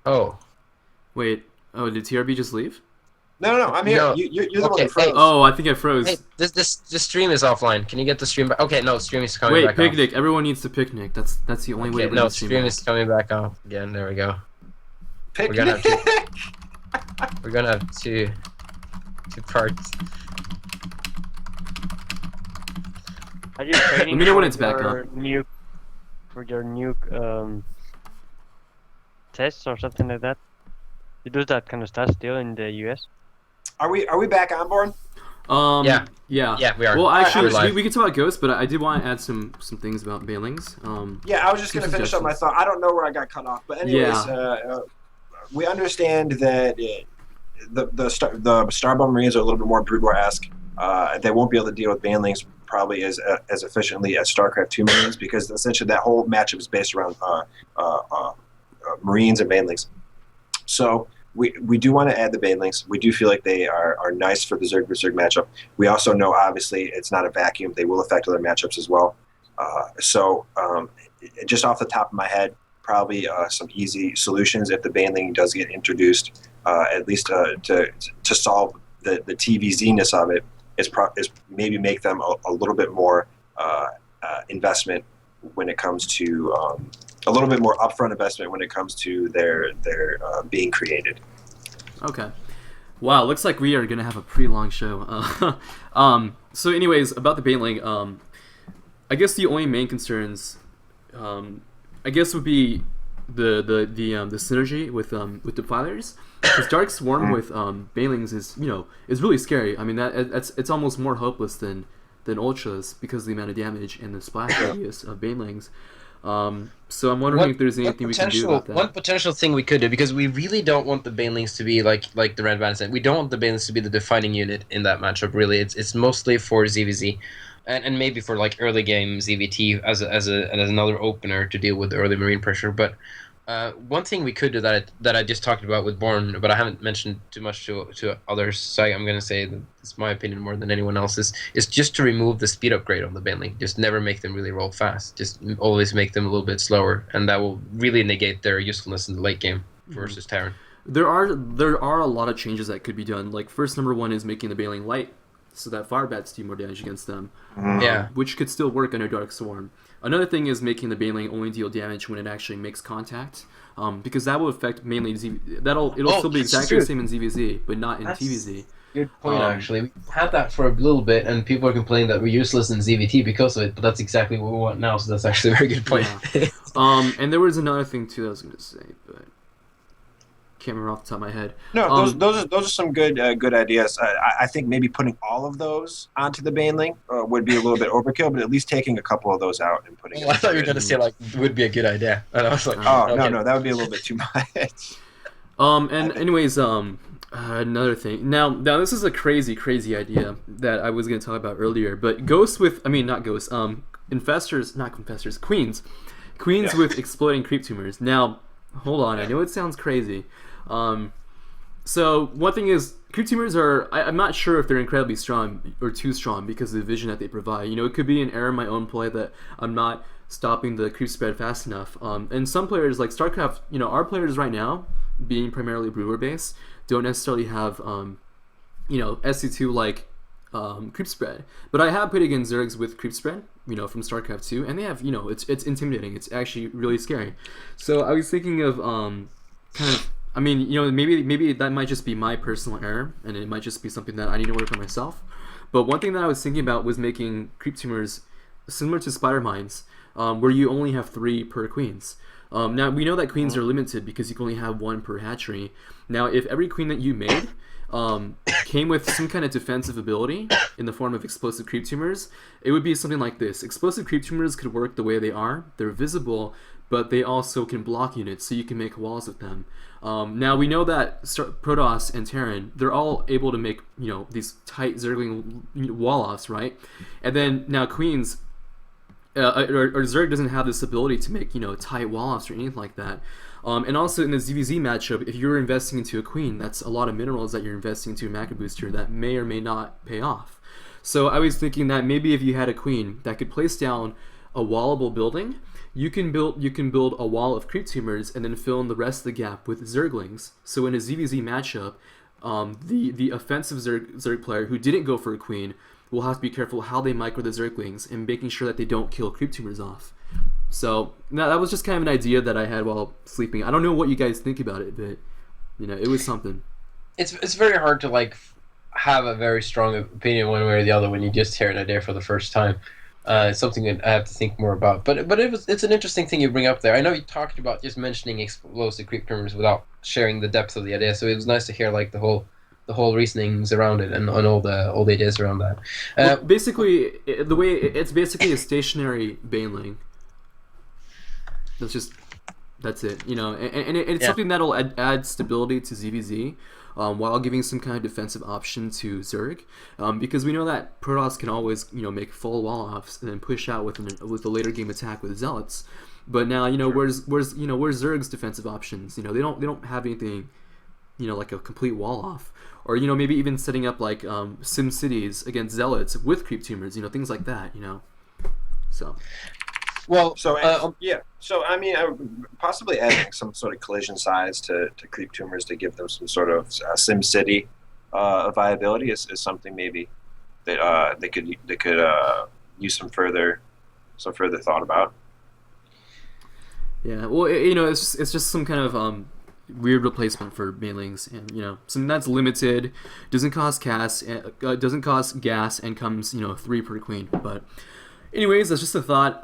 Oh. Wait. Oh, did TRB just leave? No, I'm here. No. You're the one Okay, who froze. hey. Oh, I think I Hey, froze. this stream is offline. Can you get the stream back? Okay, no, stream is coming Wait, back off. picnic. Everyone needs to picnic. That's the only way to Okay, bring no, the stream stream back. is coming back off again. There we go. We're Picnic. gonna have we're gonna have two parts. Are you training Let me know when for it's back your up. nuke tests or something like that? You do that kind of stuff still in the US? Are we back on board? Yeah. Yeah, we are. Well, actually, We're live. we can talk about ghosts, but I did want to add some things about Bailings. Yeah, I was just Some gonna finish up my suggestions. thought. I don't know where I got cut off, but anyways, Yeah. we understand that the Starbow Marines are a little bit more Brood War-esque. They won't be able to deal with banelings probably as efficiently as StarCraft 2 Marines, because essentially that whole matchup is based around Marines and banelings. So we do want to add the banelings. We do feel like they are nice for the Zerg vs Zerg matchup. We also know, obviously, it's not a vacuum. They will affect other matchups as well. Just off the top of my head, probably some easy solutions if the baneling does get introduced, at least to solve the TVZ-ness of it, is maybe make them a little bit more investment when it comes to a little bit more upfront investment when it comes to their being created. Okay. Wow, looks like we are gonna have a pretty long show. So, anyways, about the Baneling, I guess the only main concerns, I guess, would be the synergy with Defilers, because Dark Swarm with Banelings is really scary. I mean it's almost more hopeless than Ultras because of the amount of damage and the splash radius of Banelings. So I'm wondering if there's anything we can do about that. One potential thing we could do, because we really don't want the Banelings to be like the Red Bandit said. We don't want the Banelings to be the defining unit in that matchup. Really, it's mostly for ZVZ, and maybe for like early game ZVT as another opener to deal with the early Marine pressure. But one thing we could do that I just talked about with BorN, but I haven't mentioned too much to others, so I'm going to say that it's my opinion more than anyone else's, is just to remove the speed upgrade on the Baneling. Just never make them really roll fast. Just always make them a little bit slower, and that will really negate their usefulness in the late game versus Terran. There are a lot of changes that could be done. Like, first, number one is making the Baneling light, so that fire bats do more damage against them. Yeah. Which could still work under Dark Swarm. Another thing is making the Baneling only deal damage when it actually makes contact, because that will affect mainly it'll still be exactly the same in ZVZ, but not in TVZ. Good point, actually. We had that for a little bit, and people are complaining that we're useless in ZVT because of it, but that's exactly what we want now, so that's actually a very good point. Yeah. And there was another thing, too, that I was going to say, but can't remember off the top of my head. No, those are some good ideas. I think maybe putting all of those onto the Baneling would be a little bit overkill, but at least taking a couple of those out and putting. I thought you were going to say like would be a good idea, and I was like, oh okay. no, that would be a little bit too much. Anyways, another thing. Now this is a crazy idea that I was going to talk about earlier, but queens with exploding creep tumors. Now, hold on, I know it sounds crazy. So one thing is, creep tumors I'm not sure if they're incredibly strong or too strong because of the vision that they provide. It could be an error in my own play that I'm not stopping the creep spread fast enough. And some players, like StarCraft, our players right now, being primarily brewer based, don't necessarily have SC2 like creep spread. But I have played against Zergs with creep spread, from StarCraft 2, and they have, it's intimidating. It's actually really scary. So I was thinking of maybe that might just be my personal error, and it might just be something that I need to work on myself. But one thing that I was thinking about was making creep tumors similar to spider mines, where you only have 3 per queens. Now, we know that queens are limited because you can only have 1 per hatchery. Now, if every queen that you made came with some kind of defensive ability in the form of explosive creep tumors, it would be something like this. Explosive creep tumors could work the way they are. They're visible, but they also can block units, so you can make walls with them. Now, we know that Protoss and Terran, they're all able to make, these tight Zergling wall-offs, right? And then, now Queens, or Zerg doesn't have this ability to make, tight wall-offs or anything like that. And also in the ZVZ matchup, if you're investing into a queen, that's a lot of minerals that you're investing into a macro booster that may or may not pay off. So I was thinking that maybe if you had a queen that could place down a wallable building, you can build a wall of creep tumors and then fill in the rest of the gap with Zerglings. So in a ZVZ matchup, the offensive Zerg player who didn't go for a queen will have to be careful how they micro the Zerglings and making sure that they don't kill creep tumors off. So that was just kind of an idea that I had while sleeping. I don't know what you guys think about it, but it was something. It's very hard to like have a very strong opinion one way or the other when you just hear an idea for the first time. It's something that I have to think more about. But it's an interesting thing you bring up there. I know you talked about just mentioning explosive creep tumors without sharing the depth of the idea. So it was nice to hear like the whole reasonings around it and all the ideas around that. Well, basically, the way it's basically a stationary baneling. That's it. And it's something that'll add stability to ZVZ. While giving some kind of defensive option to Zerg, because we know that Protoss can always make full wall offs and then push out with a later game attack with Zealots. But now where's Zerg's defensive options? They don't have anything like a complete wall off, or maybe even setting up like Sim Cities against Zealots with creep tumors, things like that. So. Well, so I mean, possibly adding some sort of collision size to creep tumors to give them some sort of Sim City viability is something maybe that they could use some further thought about. Yeah, well, it's just some kind of weird replacement for banelings, and something that's limited, doesn't cost gas, and comes 3 per queen, but. Anyways, that's just a thought.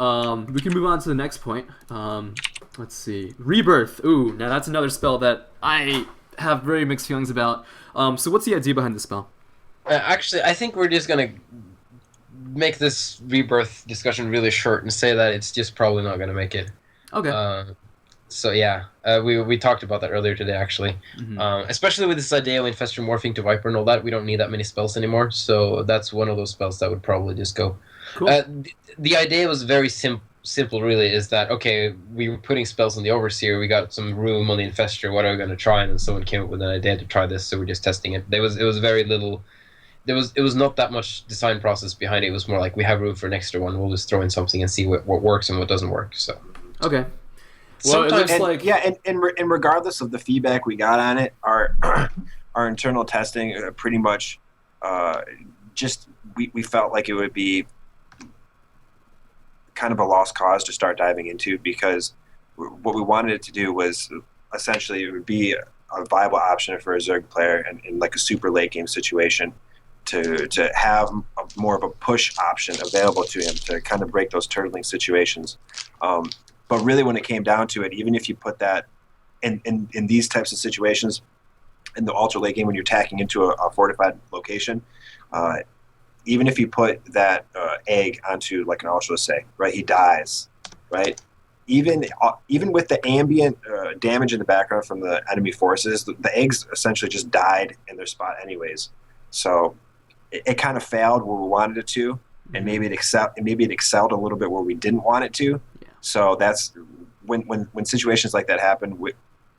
We can move on to the next point. Let's see. Rebirth. Ooh, now that's another spell that I have very mixed feelings about. So what's the idea behind the spell? Actually, I think we're just going to make this Rebirth discussion really short and say that it's just probably not going to make it. Okay. So yeah, we talked about that earlier today, actually. Mm-hmm. Especially with this idea of Infestor morphing to Viper and all that, we don't need that many spells anymore. So that's one of those spells that would probably just go. Cool. The idea was very simple, really, is that, okay, we were putting spells on the Overseer, we got some room on the Infestor, what are we going to try? And then someone came up with an idea to try this, so we're just testing it. It was very little, it was not that much design process behind it. It was more like, we have room for an extra one, we'll just throw in something and see what works and what doesn't work. So okay. Well, it looks like... Yeah, and regardless of the feedback we got on it, our internal testing pretty much we felt like it would be kind of a lost cause to start diving into, because what we wanted it to do was essentially it would be a viable option for a Zerg player in like a super late game situation to have more of a push option available to him to kind of break those turtling situations. But really, when it came down to it, even if you put that in these types of situations in the ultra late game when you're tacking into a fortified location, even if you put that egg onto like an ultra, say, right, he dies, right? Even with the ambient damage in the background from the enemy forces, the eggs essentially just died in their spot anyways. So it kind of failed where we wanted it to, and maybe it excelled a little bit where we didn't want it to. Yeah. So that's when situations like that happen,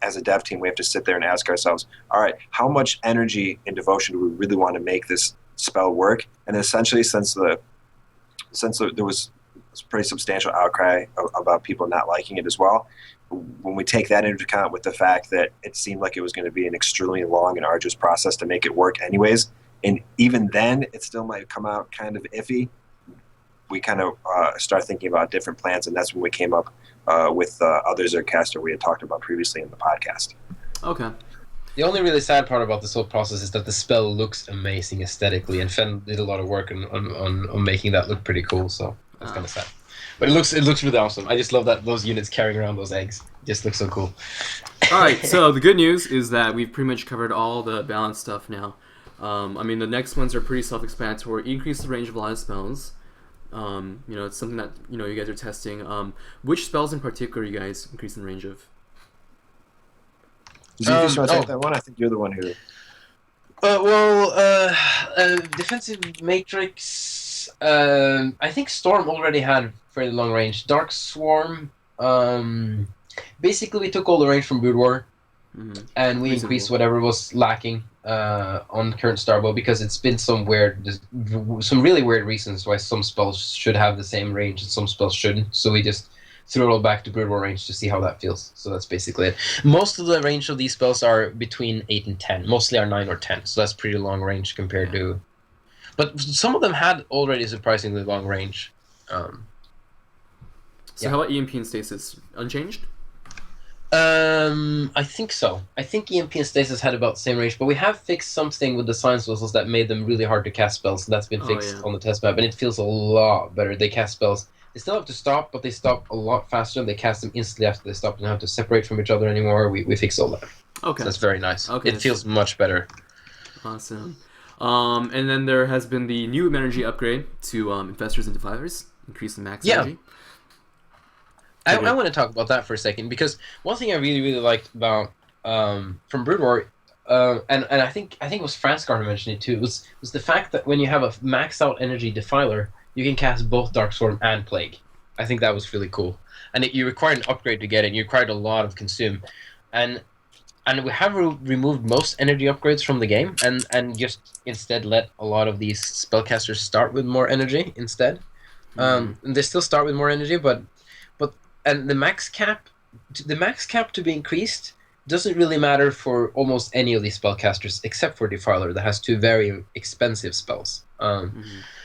as a dev team, we have to sit there and ask ourselves, all right, how much energy and devotion do we really want to make this spell work? And essentially, since there was a pretty substantial outcry about people not liking it as well, when we take that into account with the fact that it seemed like it was going to be an extremely long and arduous process to make it work anyways, and even then it still might come out kind of iffy, we kind of start thinking about different plans, and that's when we came up with other Zergcaster we had talked about previously in the podcast. Okay. The only really sad part about this whole process is that the spell looks amazing aesthetically, and Fen did a lot of work on making that look pretty cool, so that's kind of sad. But it looks really awesome. I just love that those units carrying around those eggs. It just looks so cool. Alright, so the good news is that we've pretty much covered all the balance stuff now. I mean, the next ones are pretty self-explanatory. Increase the range of a lot of spells. It's something that you guys are testing. Which spells in particular are you guys increasing the range of? Xiphias, want to take that one? I think you're the one who... Defensive Matrix... I think Storm already had fairly long range. Dark Swarm... basically, we took all the range from Brood War, and we increased whatever was lacking on current Starbow, because it's been some really weird reasons why some spells should have the same range and some spells shouldn't. So we just throw it back to Brood War range to see how that feels. So that's basically it. Most of the range of these spells are between 8 and 10. Mostly are 9 or 10. So that's pretty long range compared to. But some of them had already surprisingly long range. So how about EMP and Stasis? Unchanged? I think so. I think EMP and Stasis had about the same range, but we have fixed something with the Science Whistles that made them really hard to cast spells. That's been fixed on the test map, and it feels a lot better. They cast spells. They still have to stop, but they stop a lot faster. They cast them instantly after they stop. They don't have to separate from each other anymore. We fixed all that. Okay. So that's very nice. Okay. It feels much better. Awesome. And then there has been the new energy upgrade to Infestors and Defilers, increase the max energy. I want to talk about that for a second, because one thing I really, really liked about from Brood War, and I think it was Franskar who mentioned it too, was the fact that when you have a maxed out energy Defiler, you can cast both Darkstorm and Plague. I think that was really cool. And you required an upgrade to get it, and you required a lot of consume. And we have removed most energy upgrades from the game, and just instead let a lot of these spellcasters start with more energy instead. And they still start with more energy, but the max cap to be increased doesn't really matter for almost any of these spellcasters except for Defiler that has 2 very expensive spells.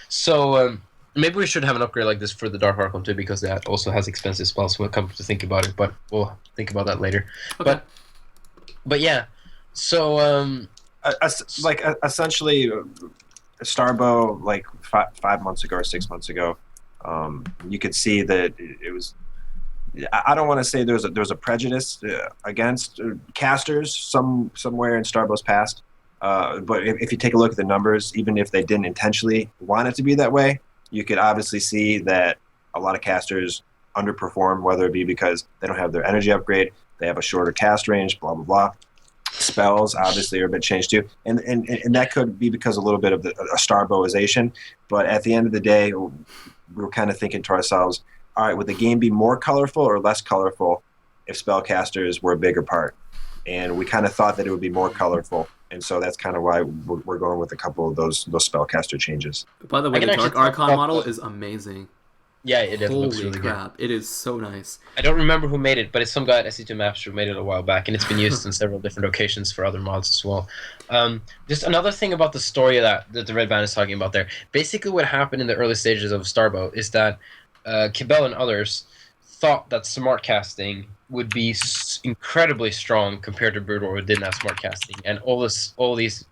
So maybe we should have an upgrade like this for the Dark Archon too, because that also has expensive spells when it comes to think about it, but we'll think about that later. Okay. But yeah, so essentially, Starbow, like 5 months ago or 6 months ago, you could see that it was. I don't want to say there's a prejudice against casters somewhere in Starbow's past, but if you take a look at the numbers, even if they didn't intentionally want it to be that way, you could obviously see that a lot of casters underperform, whether it be because they don't have their energy upgrade, they have a shorter cast range, blah blah blah. Spells obviously are a bit changed too, and that could be because a little bit of a Starbowization. But at the end of the day, we were kind of thinking to ourselves, all right, would the game be more colorful or less colorful if spellcasters were a bigger part? And we kind of thought that it would be more colorful, and so that's kind of why we're going with a couple of those spellcaster changes. By the way, the Dark Archon model is amazing. Yeah, it looks Holy really crap, it is so nice. I don't remember who made it, but it's some guy at SC2 Maps who made it a while back, and it's been used in several different occasions for other mods as well. Just another thing about the story that the Red Band is talking about there. Basically what happened in the early stages of Starbow is that Kibel and others thought that smart casting would be incredibly strong compared to Brood War, who didn't have smart casting, and all these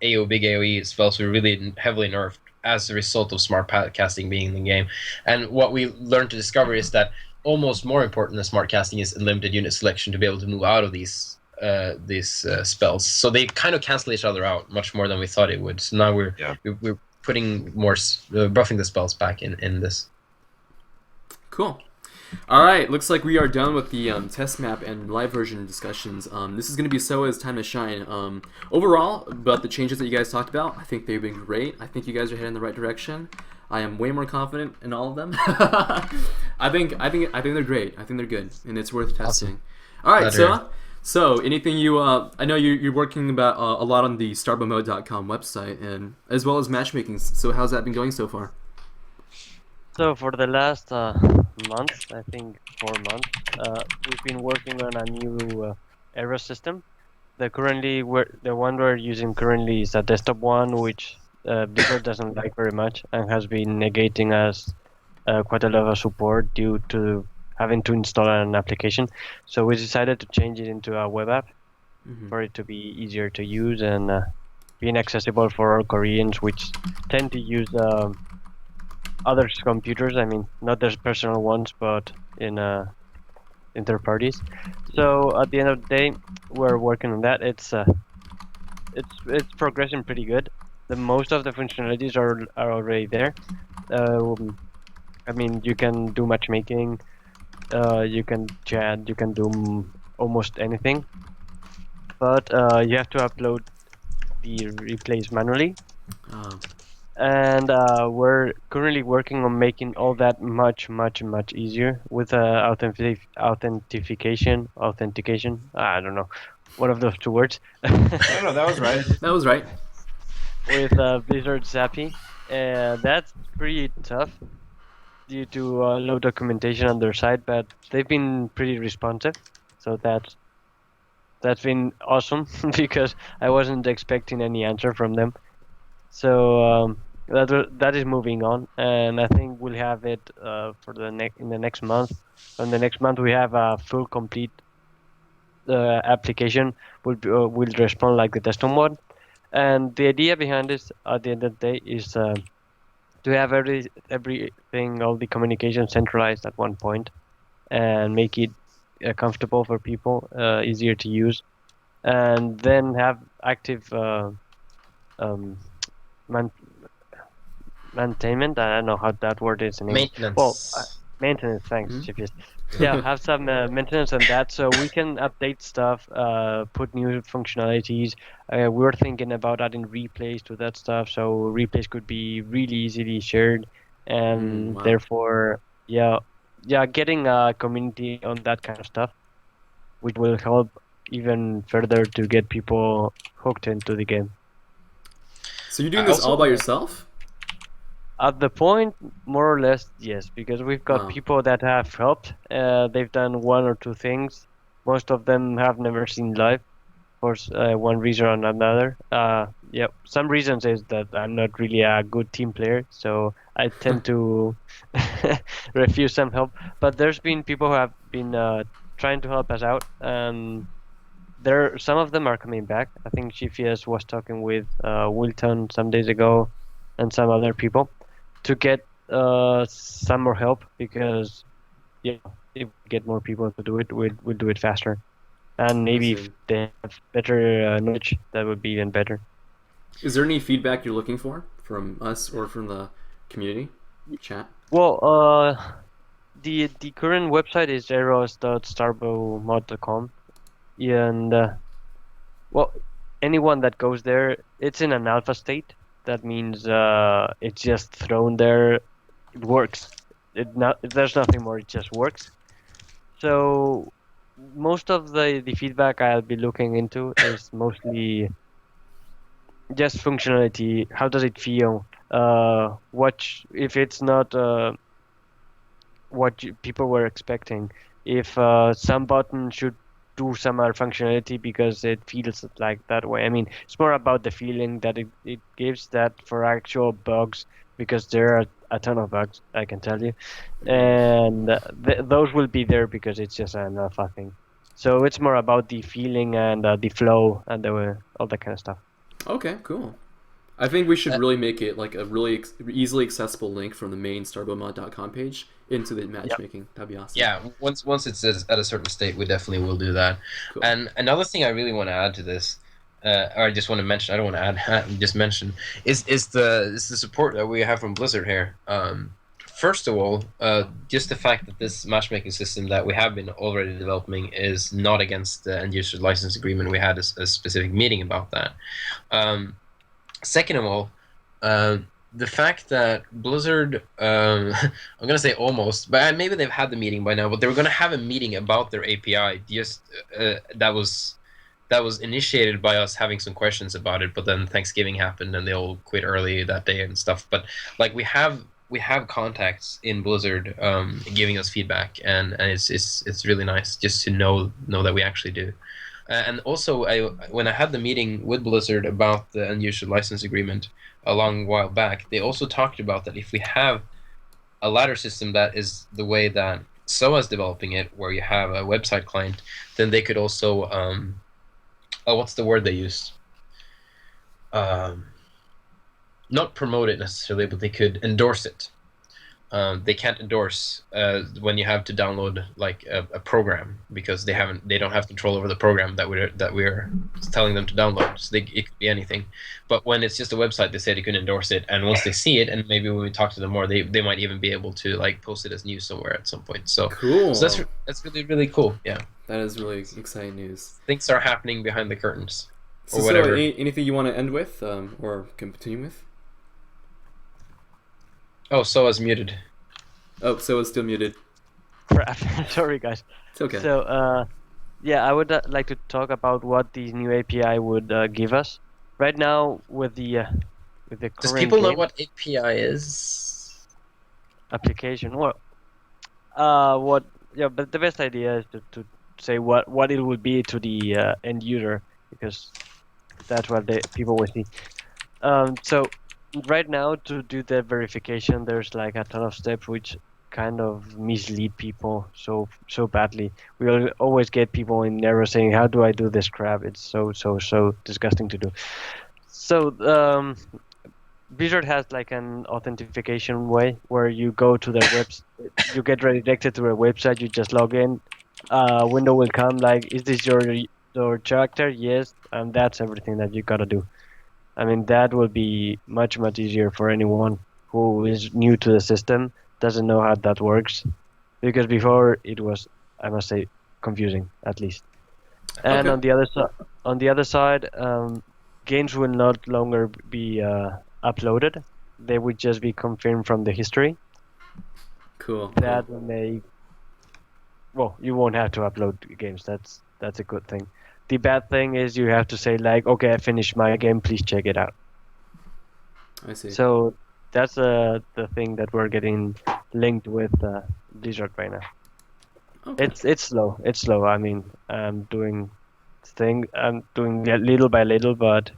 big AoE spells were really heavily nerfed as a result of smart casting being in the game. And what we learned to discover is that almost more important than smart casting is unlimited unit selection to be able to move out of these spells. So they kind of cancel each other out much more than we thought it would. So now we're putting more buffing the spells back in this. Cool. All right, looks like we are done with the test map and live version discussions. This is going to be SoaH's time to shine. Overall, about the changes that you guys talked about, I think they've been great. I think you guys are heading in the right direction. I am way more confident in all of them. I think they're great. I think they're good, and it's worth testing. Awesome. All right, SoaH. So, anything you? I know you're working about a lot on the starbowmode.com website, and as well as matchmaking. So, how's that been going so far? So for the last month, I think 4 months, we've been working on a new arrow system. The one we're using currently is a desktop one, which Discord doesn't like very much and has been negating us quite a lot of support due to having to install an application. So we decided to change it into a web app for it to be easier to use and being accessible for all Koreans, which tend to use others' computers. I mean, not their personal ones, but in third parties. So at the end of the day, we're working on that. It's progressing pretty good. Most of the functionalities are already there. I mean, you can do matchmaking, you can chat, you can do almost anything, but you have to upload the replays manually. And we're currently working on making all that much easier with authentication. I don't know, one of those two words. No, that was right. That was right. With Blizzard Zappy, and that's pretty tough. due to low documentation on their side, but they've been pretty responsive. So that's been awesome because I wasn't expecting any answer from them. So that is moving on, and I think we'll have it for the next month. In the next month, we have a full complete application will respond like the desktop one. And the idea behind this, at the end of the day, is to have everything, all the communication centralized at one point, and make it comfortable for people, easier to use, and then have active um, man maintainment. I don't know how that word is in English. Well, Maintenance. maintenance. Thanks, Mhm. Xiphias. Yeah, have some maintenance on that, so we can update stuff, put new functionalities. We were thinking about adding replays to that stuff, so replays could be really easily shared, and Wow. therefore, yeah, getting a community on that kind of stuff, which will help even further to get people hooked into the game. So you're I doing this also all by wanna- yourself? At the point, more or less, yes, because we've got Wow. people that have helped. They've done one or two things. Most of them have never seen live for one reason or another. Yeah, some reasons is that I'm not really a good team player, so I tend to refuse some help. But there's been people who have been trying to help us out, and some of them are coming back. I think Xiphias was talking with Wilton some days ago, and some other people to get some more help because yeah, if we get more people to do it, we'll do it faster. And I maybe if see. they have better knowledge, that would be even better. Is there any feedback you're looking for from us or from the community chat? Well, the current website is eros.starbowmod.com, and well, anyone that goes there, it's in an alpha state. That means it's just thrown there. It works. There's nothing more. It just works. So most of the feedback I'll be looking into is mostly just functionality. How does it feel? If it's not what people were expecting. If some button should do some other functionality because it feels like that way. I mean, it's more about the feeling that it gives that for actual bugs, because there are a ton of bugs, I can tell you. And those will be there because it's just an alpha thing. So it's more about the feeling and the flow and all that kind of stuff. Okay, cool. I think we should Uh, really make it like a really easily accessible link from the main starbowmod.com page into the Yep. matchmaking. That'd be awesome. Yeah, once it's at a certain state, we definitely will do that. Cool. And another thing I really want to add to this, or I just want to mention, I don't want to add, just mention, is the support that we have from Blizzard here. First of all, just the fact that this matchmaking system that we have been already developing is not against the end user license agreement. We had a specific meeting about that. Second of all, the fact that Blizzard, I'm gonna say almost, but maybe they've had the meeting by now, but they were gonna have a meeting about their API. Just that was initiated by us having some questions about it, but then Thanksgiving happened and they all quit early that day and stuff. But like we have contacts in Blizzard giving us feedback, and it's really nice just to know that we actually do. And also, when I had the meeting with Blizzard about the end user license agreement a long while back, they also talked about that if we have a ladder system that is the way that SoaH is developing it, where you have a website client, then they could also what's the word they used? Um, Not promote it necessarily, but they could endorse it. They can't endorse when you have to download like a program because they don't have control over the program that we're telling them to download. So it could be anything. But when it's just a website, they say they can endorse it, and once they see it, and maybe when we talk to them more, they might even be able to like post it as news somewhere at some point. Cool. So that's really really cool. Yeah, That is really exciting news. things are happening behind the curtains So, or whatever. anything you want to end with, or continue with? Oh, SoaH's muted. Oh, so it's still muted. Crap. Sorry, guys. It's okay. So, yeah, I would like to talk about what the new API would give us. Right now, with the Does current people know game, what API is? application. Well, what? Yeah, but the best idea is to say what it would be to the end user because that's what the people will see. So right now to do the verification, there's like a ton of steps which kind of mislead people so badly. We'll always get people in error saying, "How do I do this crap?" It's so disgusting to do. So Blizzard has like an authentication way where you go to their webs, you get redirected to a website, you just log in, window will come like, is this your character? Yes, and that's everything that you gotta do. I mean, that will be much easier for anyone who is new to the system, doesn't know how that works, because before it was, I must say, confusing at least. And Okay. on the other side, games will not longer be uploaded. They would just be confirmed from the history. Cool. That will make, well, you won't have to upload games. That's a good thing. The bad thing is you have to say like, okay, I finished my game. Please check it out. I see. So that's the thing that we're getting linked with Blizzard right now. Okay. It's slow. It's slow. I mean, I'm doing little by little, but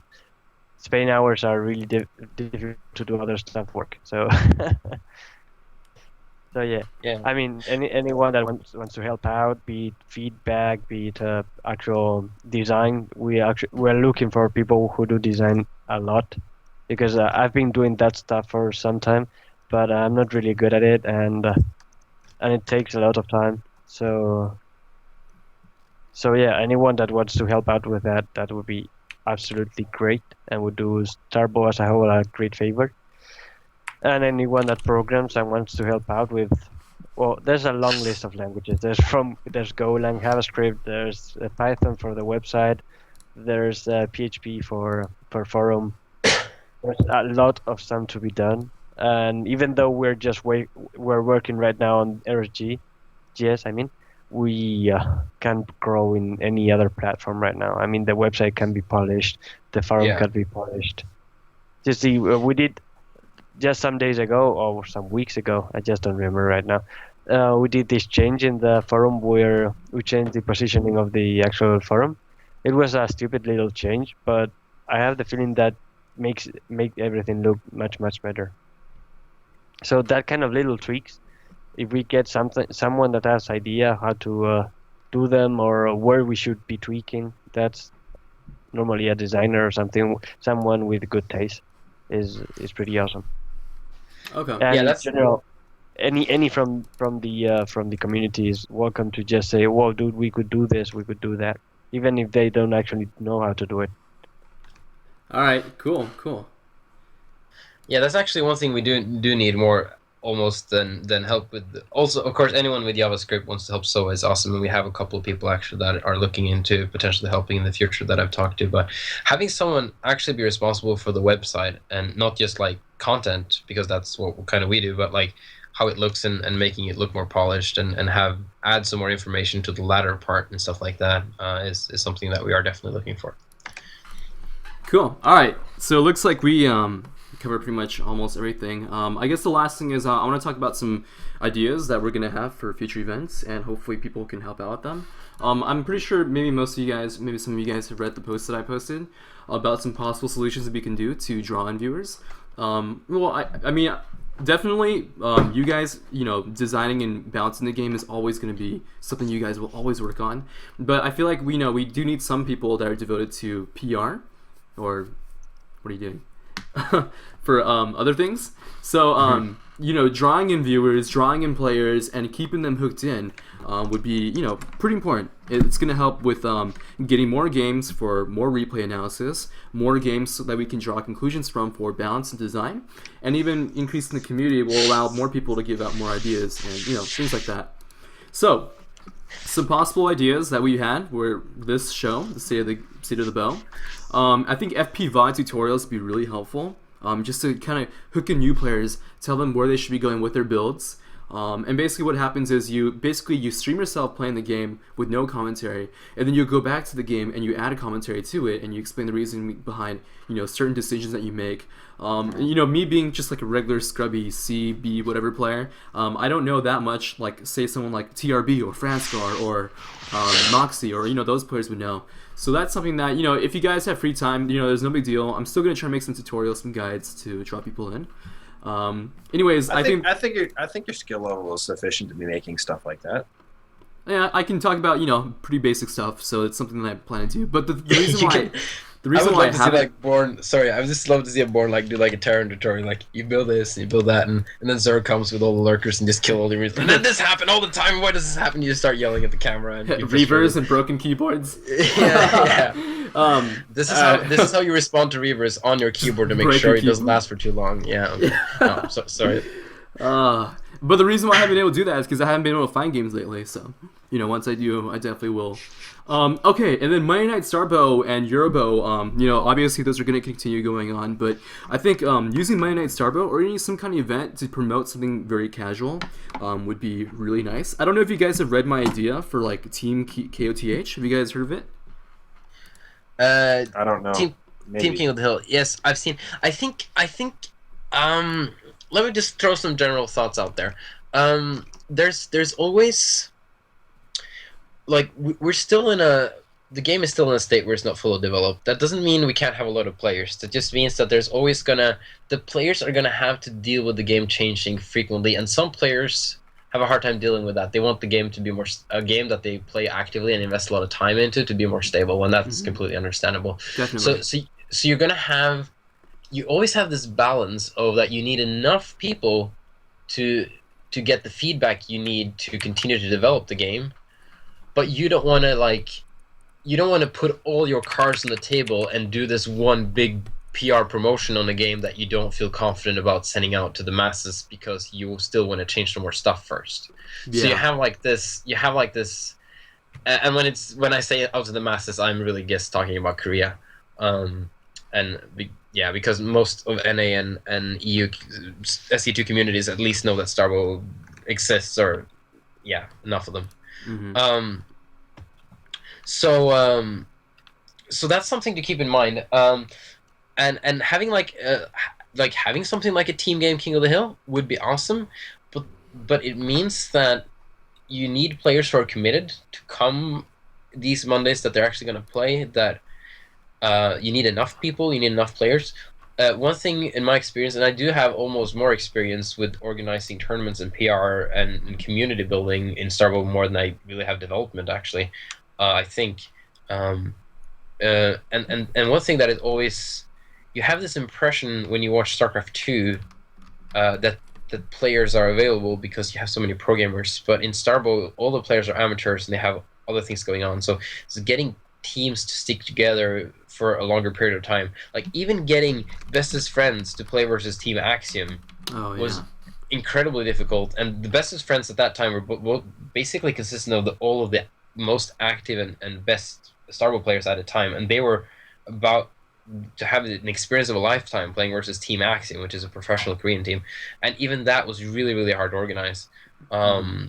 Spain hours are really difficult to do other stuff work. So so yeah. Yeah. I mean, anyone that wants to help out, be it feedback, be it actual design, we're looking for people who do design a lot, because I've been doing that stuff for some time, but I'm not really good at it, and it takes a lot of time. So yeah, anyone that wants to help out with that would be absolutely great, and would do Starbow as a whole a great favor. And anyone that programs and wants to help out with, well, there's a long list of languages. There's Golang, JavaScript, there's Python for the website, there's PHP for forum. There's a lot of stuff to be done. And even though we're working right now on RSG, I mean, we can't grow in any other platform right now. I mean, the website can be polished, the forum Yeah. can be polished. Just see, we did just some days ago or some weeks ago, I just don't remember right now. We did this change in the forum where we changed the positioning of the actual forum. It was a stupid little change, but I have the feeling that make everything look much better. So that kind of little tweaks, if we get someone that has idea how to do them or where we should be tweaking, that's normally a designer or something, someone with good taste is pretty awesome. Okay. And Yeah, in that's general, any from the community is welcome to just say, "Whoa, dude, we could do this, we could do that," even if they don't actually know how to do it. All right. Cool. Yeah, that's actually one thing we do need more almost than help with. Also, of course, anyone with JavaScript wants to help SoaH is awesome, and we have a couple of people actually that are looking into potentially helping in the future that I've talked to. But having someone actually be responsible for the website and not just like content, because that's what kind of we do, but like how it looks and making it look more polished and add some more information to the latter part and stuff like that is something that we are definitely looking for. Cool. All right. So it looks like we covered pretty much almost everything. I guess the last thing is I want to talk about some ideas that we're gonna have for future events, and hopefully people can help out with them. I'm pretty sure maybe most of you guys, maybe some of you guys have read the post that I posted about some possible solutions that we can do to draw in viewers. Well, I mean, definitely, you guys, designing and balancing the game is always going to be something you guys will always work on. But I feel like we do need some people that are devoted to PR, or what are you doing? For other things. So, drawing in viewers, drawing in players, and keeping them hooked in would be, pretty important. It's going to help with getting more games for more replay analysis, more games so that we can draw conclusions from for balance and design, and even increasing the community will allow more people to give out more ideas and, things like that. So, some possible ideas that we had were this show, the State of the Bow. I think FP VOD tutorials would be really helpful, just to kind of hook in new players, tell them where they should be going with their builds, And basically what happens is you stream yourself playing the game with no commentary, and then you go back to the game and you add a commentary to it, and you explain the reason behind certain decisions that you make. Me being just like a regular scrubby C, B, whatever player, I don't know that much, like say someone like TRB or Franscar or Moxie or those players would know. So that's something that if you guys have free time, there's no big deal. I'm still gonna try to make some tutorials, some guides to draw people in. Anyways, I think your skill level is sufficient to be making stuff like that. Yeah, I can talk about pretty basic stuff, so it's something that I plan to do. But the reason why. The reason why I see like BorN. Sorry, I would just love to see a BorN like do like a Terran tutorial, like you build this and you build that, and then Zerg comes with all the lurkers and just kill all the reasons. And then this happen all the time. Why does this happen? You just start yelling at the camera and reavers and broken keyboards. Yeah. This is how you respond to reavers on your keyboard to make sure it doesn't last for too long. Yeah. No, sorry. But the reason why I haven't been able to do that is because I haven't been able to find games lately. So once I do, I definitely will. Okay, and then Monday Night Starbow and Eurobow, obviously those are going to continue going on, but I think using Monday Night Starbow or any some kind of event to promote something very casual would be really nice. I don't know if you guys have read my idea for like Team KOTH. Have you guys heard of it? I don't know. Team King of the Hill. Yes, I've seen. I think. Let me just throw some general thoughts out there. There's always. Like we're still the game is still in a state where it's not fully developed. That doesn't mean we can't have a lot of players. That just means that there's always the players are gonna have to deal with the game changing frequently, and some players have a hard time dealing with that. They want the game to be a game that they play actively and invest a lot of time into to be more stable, and that's completely understandable. Definitely. So you're gonna you always have this balance of that you need enough people to get the feedback you need to continue to develop the game. But you don't want to put all your cards on the table and do this one big PR promotion on a game that you don't feel confident about sending out to the masses because you still want to change some more stuff first. Yeah. So you have like this, and when I say out to the masses, I'm really just talking about Korea, because most of NA and EU SE2 communities at least know that Starbow exists, or enough of them. Mm-hmm. So that's something to keep in mind. And having having something like a team game King of the Hill would be awesome, but it means that you need players who are committed to come these Mondays that they're actually going to play. That you need enough people, you need enough players. One thing in my experience, and I do have almost more experience with organizing tournaments and PR and community building in Starbow more than I really have development, actually. I think, and one thing that is always, you have this impression when you watch StarCraft 2 that players are available because you have so many pro gamers, but in Starbow all the players are amateurs and they have other things going on. So getting teams to stick together for a longer period of time, like even getting bestest friends to play versus Team Axiom was incredibly difficult, and the bestest friends at that time were basically consistent of all of the most active and best Starbow players at a time, and they were about to have an experience of a lifetime playing versus Team Axiom, which is a professional Korean team, and even that was really, really hard to organize,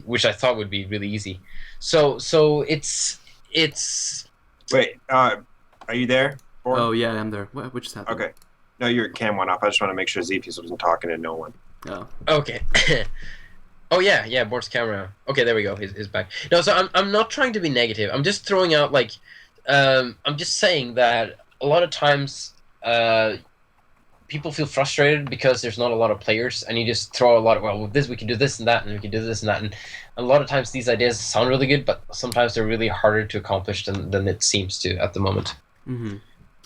which I thought would be really easy. So it's Wait, are you there, BorN? Oh yeah, I'm there. What just happened? Okay. No, your cam went off. I just want to make sure Xiphias wasn't talking to no one. Oh. Okay. Oh yeah, BorN's camera. Okay, there we go. He's back. No, so I'm not trying to be negative. I'm just throwing out I'm just saying that a lot of times people feel frustrated because there's not a lot of players, and you just throw a lot of, with this we can do this and that, and we can do this and that, and a lot of times these ideas sound really good, but sometimes they're really harder to accomplish than it seems to at the moment. Mm-hmm.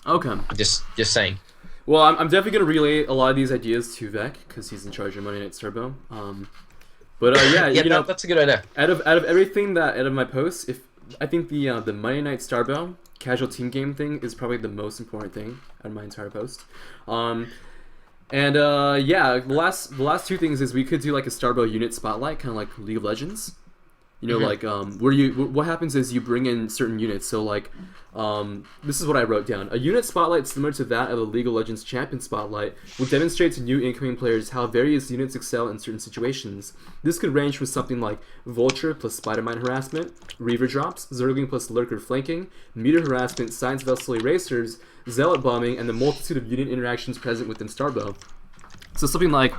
Okay. Just saying. Well, I'm definitely gonna relay a lot of these ideas to Vec because he's in charge of Monday Night Starbow. But that's a good idea. Out of everything out of my posts, I think the Monday Night Starbow casual team game thing is probably the most important thing out of my entire post. The last two things is we could do like a Starbow unit spotlight, kind of like League of Legends. You know, like where what happens is you bring in certain units. So like, this is what I wrote down: a unit spotlight similar to that of the League of Legends Champion Spotlight will demonstrate to new incoming players how various units excel in certain situations. This could range from something like Vulture plus Spider-Mine harassment, Reaver drops, Zergling plus Lurker flanking, Meter harassment, Science Vessel erasers, Zealot bombing, and the multitude of unit interactions present within Starbow. So something like,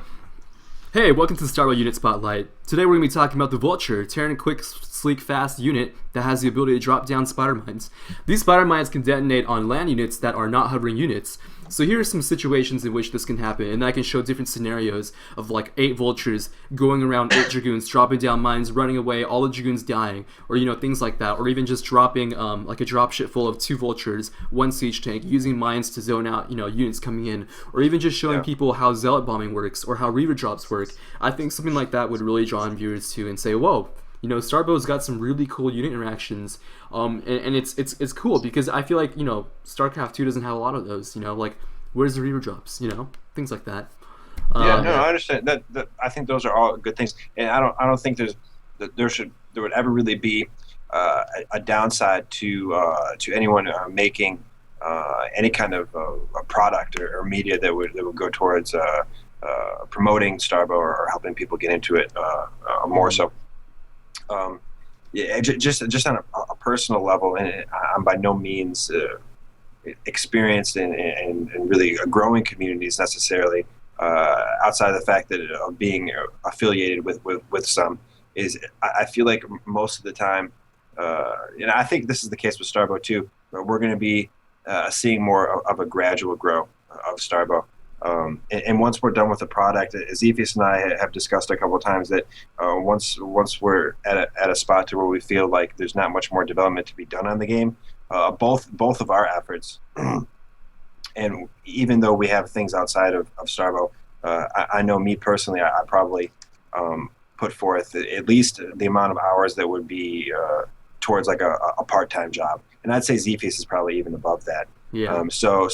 hey, welcome to the Starbow Unit Spotlight. Today we're going to be talking about the Vulture, Terran quick, sleek, fast unit that has the ability to drop down spider mines. These spider mines can detonate on land units that are not hovering units. So here are some situations in which this can happen, and I can show different scenarios of like 8 Vultures going around 8 Dragoons, dropping down mines, running away, all the Dragoons dying, or things like that, or even just dropping like a dropship full of 2 Vultures, 1 siege tank, using mines to zone out units coming in, or even just showing people how Zealot bombing works or how Reaver drops work. I think something like that would really draw in viewers to and say, whoa, Starbow's got some really cool unit interactions, and it's cool because I feel like StarCraft 2 doesn't have a lot of those. Like where's the Reaver drops? Things like that. Yeah, no, I understand that. I think those are all good things, and I don't think there would ever really be a downside to anyone making any kind of a product or media that would go towards promoting Starbow or helping people get into it more so. Yeah, just on a personal level, and I'm by no means experienced in really growing communities necessarily. Outside of the fact that of being affiliated with some, is I feel like most of the time, and I think this is the case with Starbow too. We're going to be seeing more of a gradual growth of Starbow. And once we're done with the product, Xiphias and I have discussed a couple of times that once we're at a spot to where we feel like there's not much more development to be done on the game, both of our efforts, and even though we have things outside of Starbow, I know me personally, I probably put forth at least the amount of hours that would be towards like a part-time job, and I'd say Xiphias is probably even above that. Yeah. So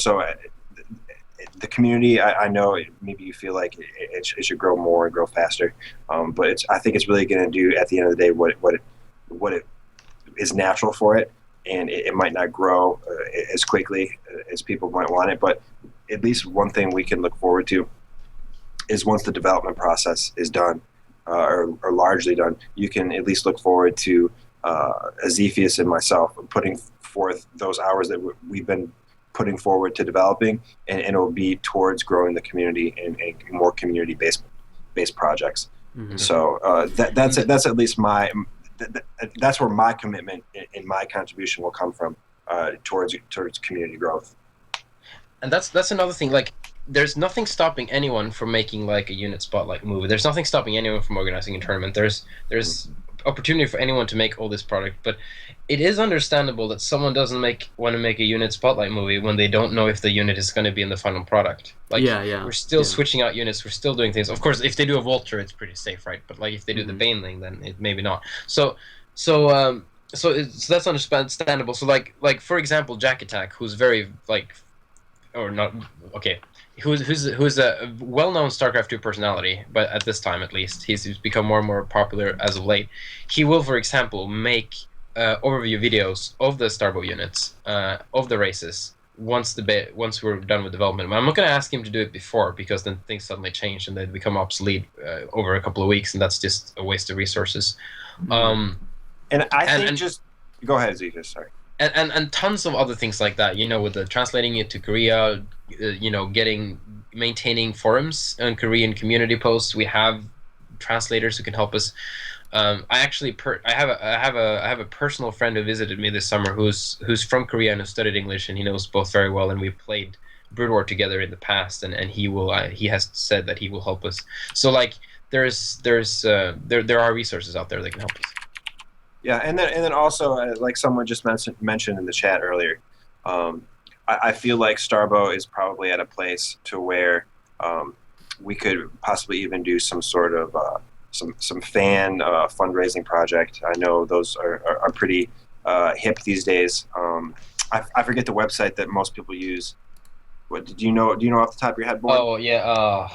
the community, I know maybe you feel like it should grow more and grow faster, but I think it's really going to do at the end of the day what it is natural for it, and it might not grow as quickly as people might want it. But at least one thing we can look forward to is once the development process is done or largely done, you can at least look forward to Xiphias and myself putting forth those hours that we've been putting forward to developing, and it'll be towards growing the community and more community-based projects. Mm-hmm. So that's at least that's where my commitment and my contribution will come from towards community growth. And that's another thing. Like, there's nothing stopping anyone from making like a unit spotlight movie. There's nothing stopping anyone from organizing a tournament. There's opportunity for anyone to make all this product, but it is understandable that someone doesn't want to make a unit spotlight movie when they don't know if the unit is going to be in the final product. Like, we're still switching out units, we're still doing things. Of course, if they do a Vulture, it's pretty safe, right? But like if they do the Baneling, then it maybe not. So that's understandable. So like for example, Jack Attack, who's very who's a well-known StarCraft 2 personality, but at this time at least, he's become more and more popular as of late. He will, for example, make overview videos of the Starbow units, of the races, once we're done with development. I'm not going to ask him to do it before, because then things suddenly change and they become obsolete over a couple of weeks, and that's just a waste of resources. And I think just go ahead, Xiphias. Sorry. And tons of other things like that, with the translating it to Korea, maintaining forums and Korean community posts. We have translators who can help us. I have a personal friend who visited me this summer who's from Korea and who studied English, and he knows both very well, and we played Brood War together in the past, and he has said that he will help us. So like there are resources out there that can help us. Yeah, and then also, like someone just mentioned in the chat earlier, I feel like Starbow is probably at a place to where we could possibly even do some sort of some fan fundraising project. I know those are pretty hip these days. I forget the website that most people use. What do you know off the top of your head, BorN? Oh yeah.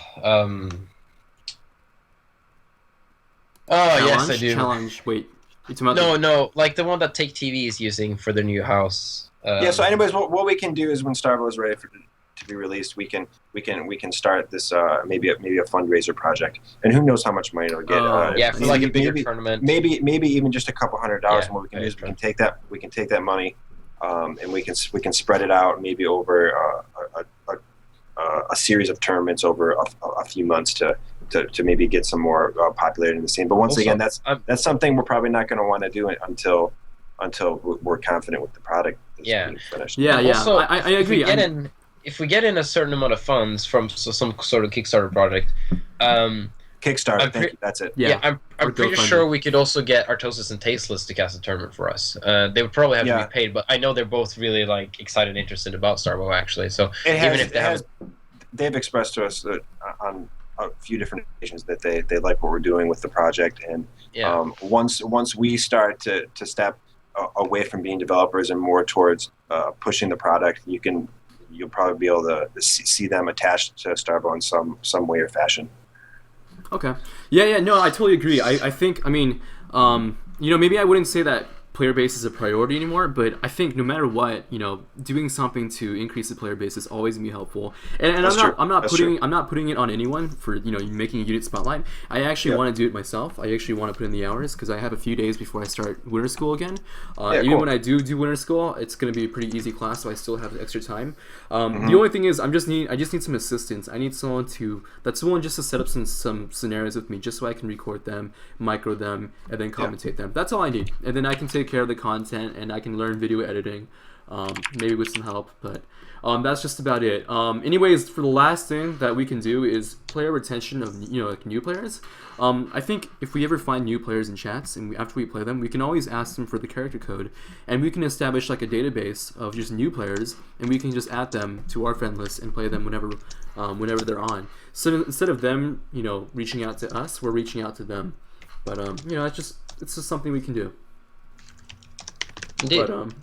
Yes, I do. Challenge. Wait. You talking about No, like the one that Take TV is using for their new house. Yeah. So, anyways, what we can do is when Starbow is ready to be released, we can start this maybe a fundraiser project, and who knows how much money it'll get. Oh, yeah, for like a bigger maybe, tournament. maybe even just a couple $100. Yeah, And what we can that do is is true. we can take that money, and we can spread it out maybe over a series of tournaments over a few months to maybe get some more popularity in the scene. But once Also, again, that's I'm- something we're probably not going to want to do it until we're confident with the product that's Yeah. being finished. Yeah, Also, I agree. If we get in a certain amount of funds from some sort of Kickstarter project, Kickstarter, I'm thank you. That's it. Yeah, I'm or pretty GoFundMe. sure we could also get Artosis and Tasteless to cast a tournament for us. They would probably have to Yeah. be paid, but I know they're both really like excited and interested about Starbow actually. So It has, even if they have, they've expressed to us that on a few different occasions that they like what we're doing with the project, and yeah, once we start to step away from being developers and more towards pushing the product, you'll probably be able to see them attached to Starbow in some way or fashion. Okay. Yeah, no, I totally agree. I think, maybe I wouldn't say that player base is a priority anymore, but I think no matter what, doing something to increase the player base is always gonna be helpful. And That's true. I'm not That's putting true. I'm not putting it on anyone for making a unit spotlight. I actually Yep. want to do it myself. I actually want to put in the hours because I have a few days before I start winter school again. Even cool. when I do winter school, it's gonna be a pretty easy class, so I still have extra time. Mm-hmm. The only thing is, I just need some assistance. I need someone just to set up some scenarios with me, just so I can record them, micro them, and then commentate them. That's all I need, and then I can take care of the content, and I can learn video editing, maybe with some help. But that's just about it. Anyways, for the last thing that we can do is player retention of like new players. I think if we ever find new players in chats, and after we play them, we can always ask them for the character code, and we can establish like a database of just new players, and we can just add them to our friend list and play them whenever they're on. So instead of them, reaching out to us, we're reaching out to them. But it's just something we can do. indeed. But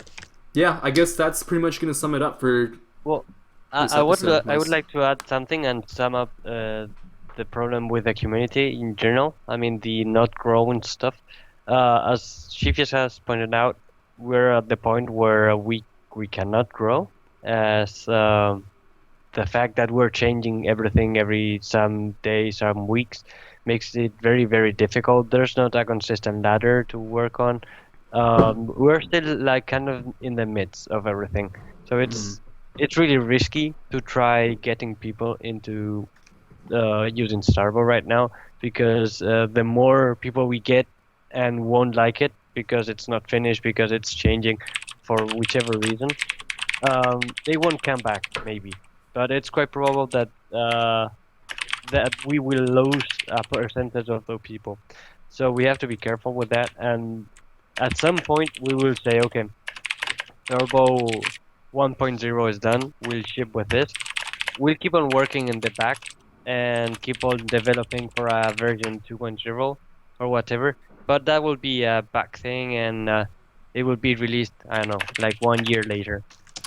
yeah, I guess that's pretty much gonna sum it up for. Well, This I would episode, I would Miles. like to add something and sum up the problem with the community in general. I mean, the not growing stuff. As Xiphias has pointed out, we're at the point where we cannot grow, as the fact that we're changing everything every some days, some weeks, makes it very, very difficult. There's not a consistent ladder to work on. We're still like kind of in the midst of everything, so it's really risky to try getting people into using Starbow right now, because the more people we get and won't like it because it's not finished, because it's changing for whichever reason, they won't come back maybe. But it's quite probable that that we will lose a percentage of those people. So we have to be careful with that, and at some point we will say, okay, Turbo 1.0 is done, we'll ship with this. We'll keep on working in the back and keep on developing for a version 2.0 or whatever, but that will be a back thing, and it will be released, I don't know, like 1 year later.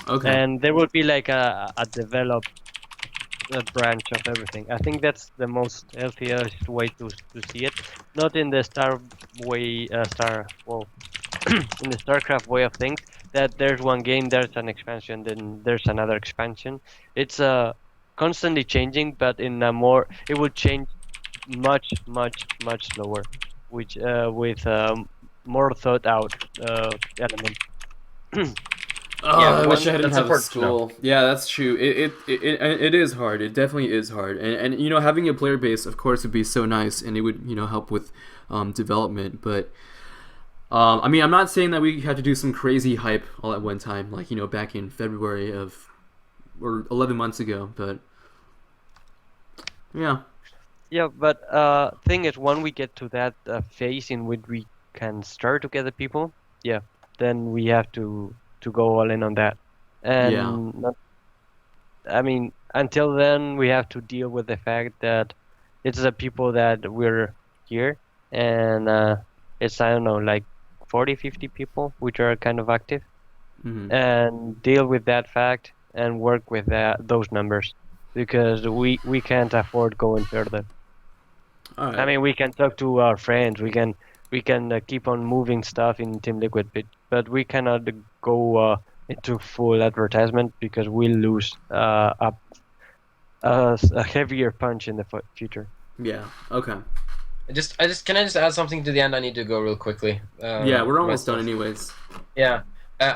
Okay. And there will be like a developed branch of everything. I think that's the most healthiest way to see it. Not in the in the StarCraft way of things, that there's one game, there's an expansion, then there's another expansion. It's constantly changing, but in a more, it will change much slower, which with more thought out element. I wish one- I hadn't that's have a important to know. school. Yeah, that's true. It is hard. It definitely is hard. And having a player base, of course, would be so nice, and it would help with development. But I'm not saying that we had to do some crazy hype all at one time, like back in February or 11 months ago. But yeah. Yeah, but thing is, when we get to that phase in which we can start to gather people, yeah, then we have to go all in on that. And Yeah. I mean, until then, we have to deal with the fact that it's the people that we're here, and it's, I don't know, like 40, 50 people which are kind of active, Mhm. and deal with that fact and work with those numbers, because we can't afford going further. All right. I mean, we can talk to our friends, we can we can keep on moving stuff in Team Liquid, but we cannot go into full advertisement because we'll lose a heavier punch in the future. Yeah. Okay. Can I just add something to the end? I need to go real quickly. Yeah, we're almost done anyways. Yeah. Uh,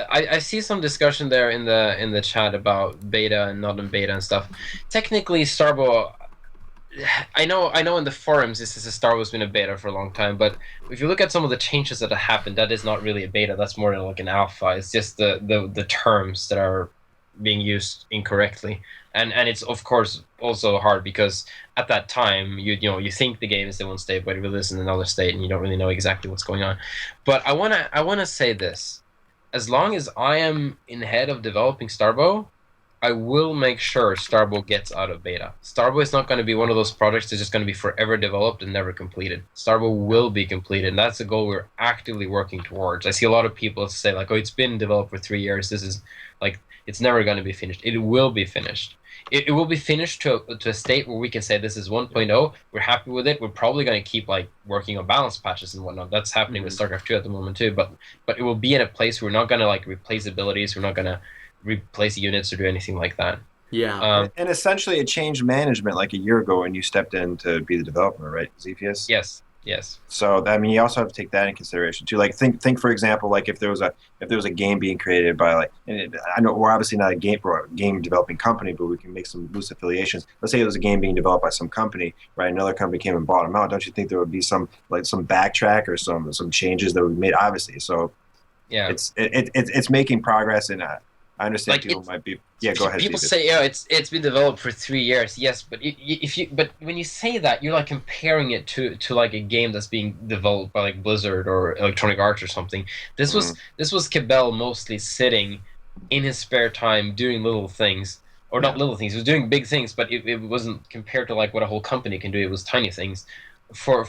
I see some discussion there in the chat about beta and not in beta and stuff. Technically, Starbow. I know in the forums this is a Starbow's been a beta for a long time, but if you look at some of the changes that have happened, that is not really a beta. That's more like an alpha. It's just the terms that are being used incorrectly, and it's of course also hard because at that time you think the game is in one state, but it really is in another state, and you don't really know exactly what's going on. But I wanna say this: as long as I am in head of developing Starbow, I will make sure Starbow gets out of beta. Starbow is not going to be one of those projects that's just going to be forever developed and never completed. Starbow will be completed, and that's a goal we're actively working towards. I see a lot of people say, like, oh, it's been developed for 3 years. This is, like, it's never going to be finished. It will be finished. It will be finished to a state where we can say this is 1.0. We're happy with it. We're probably going to keep, like, working on balance patches and whatnot. That's happening with StarCraft 2 at the moment, too. But it will be in a place where we're not going to, like, replace abilities. We're not going to replace units or do anything like that. Yeah. And essentially it changed management like a year ago when you stepped in to be the developer, right, Xiphias? Yes. So I mean, you also have to take that in consideration too. Like think for example, like if there was a game being created by like, and I know we're obviously not a game developing company, but we can make some loose affiliations. Let's say it was a game being developed by some company, right? Another company came and bought them out. Don't you think there would be some backtrack or some changes that would be made? Obviously, so yeah, it's making progress, and I understand like people might be. Yeah, go ahead. People David. say, "Yeah, it's been developed for 3 years." Yes, but but when you say that, you're like comparing it to like a game that's being developed by like Blizzard or Electronic Arts or something. This was Cabell mostly sitting in his spare time doing little things, or not little things. He was doing big things, but it wasn't compared to like what a whole company can do. It was tiny things. For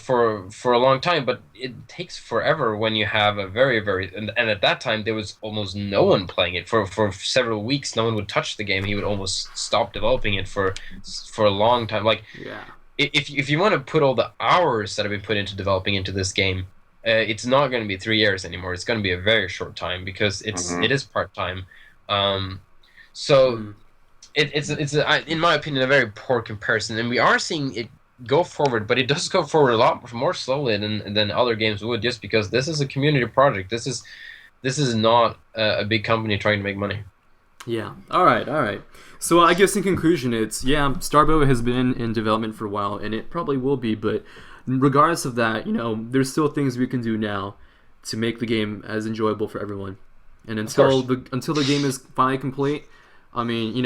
a long time, but it takes forever when you have a very and at that time there was almost no one playing it for several weeks. No one would touch the game. He would almost stop developing it for a long time. Like, if you want to put all the hours that have been put into developing into this game, it's not going to be 3 years anymore. It's going to be a very short time because it is part-time. It's in my opinion a very poor comparison, and we are seeing it go forward, but it does go forward a lot more slowly than other games would, just because this is a community project. This is not a big company trying to make money. Yeah. All right. So I guess in conclusion, it's Starbow has been in development for a while, and it probably will be. But regardless of that, there's still things we can do now to make the game as enjoyable for everyone. And until the game is finally complete, I mean,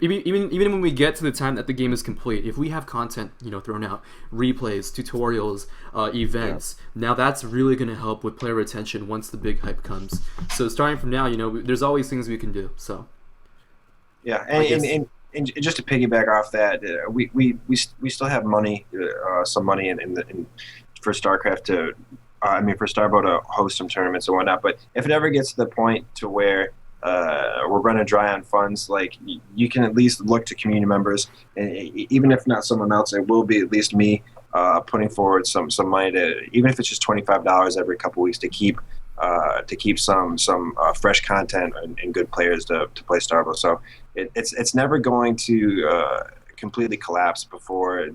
even when we get to the time that the game is complete, if we have content, thrown out, replays, tutorials, events, now that's really going to help with player retention once the big hype comes. So starting from now, there's always things we can do. So yeah, and just to piggyback off that, we still have money, some money for StarCraft for Starbow to host some tournaments and whatnot. But if it ever gets to the point to where we're running dry on funds, like you can at least look to community members, and even if not someone else, it will be at least me putting forward some money to, even if it's just $25 every couple weeks to keep some fresh content and good players to play Starbow. So it's never going to completely collapse before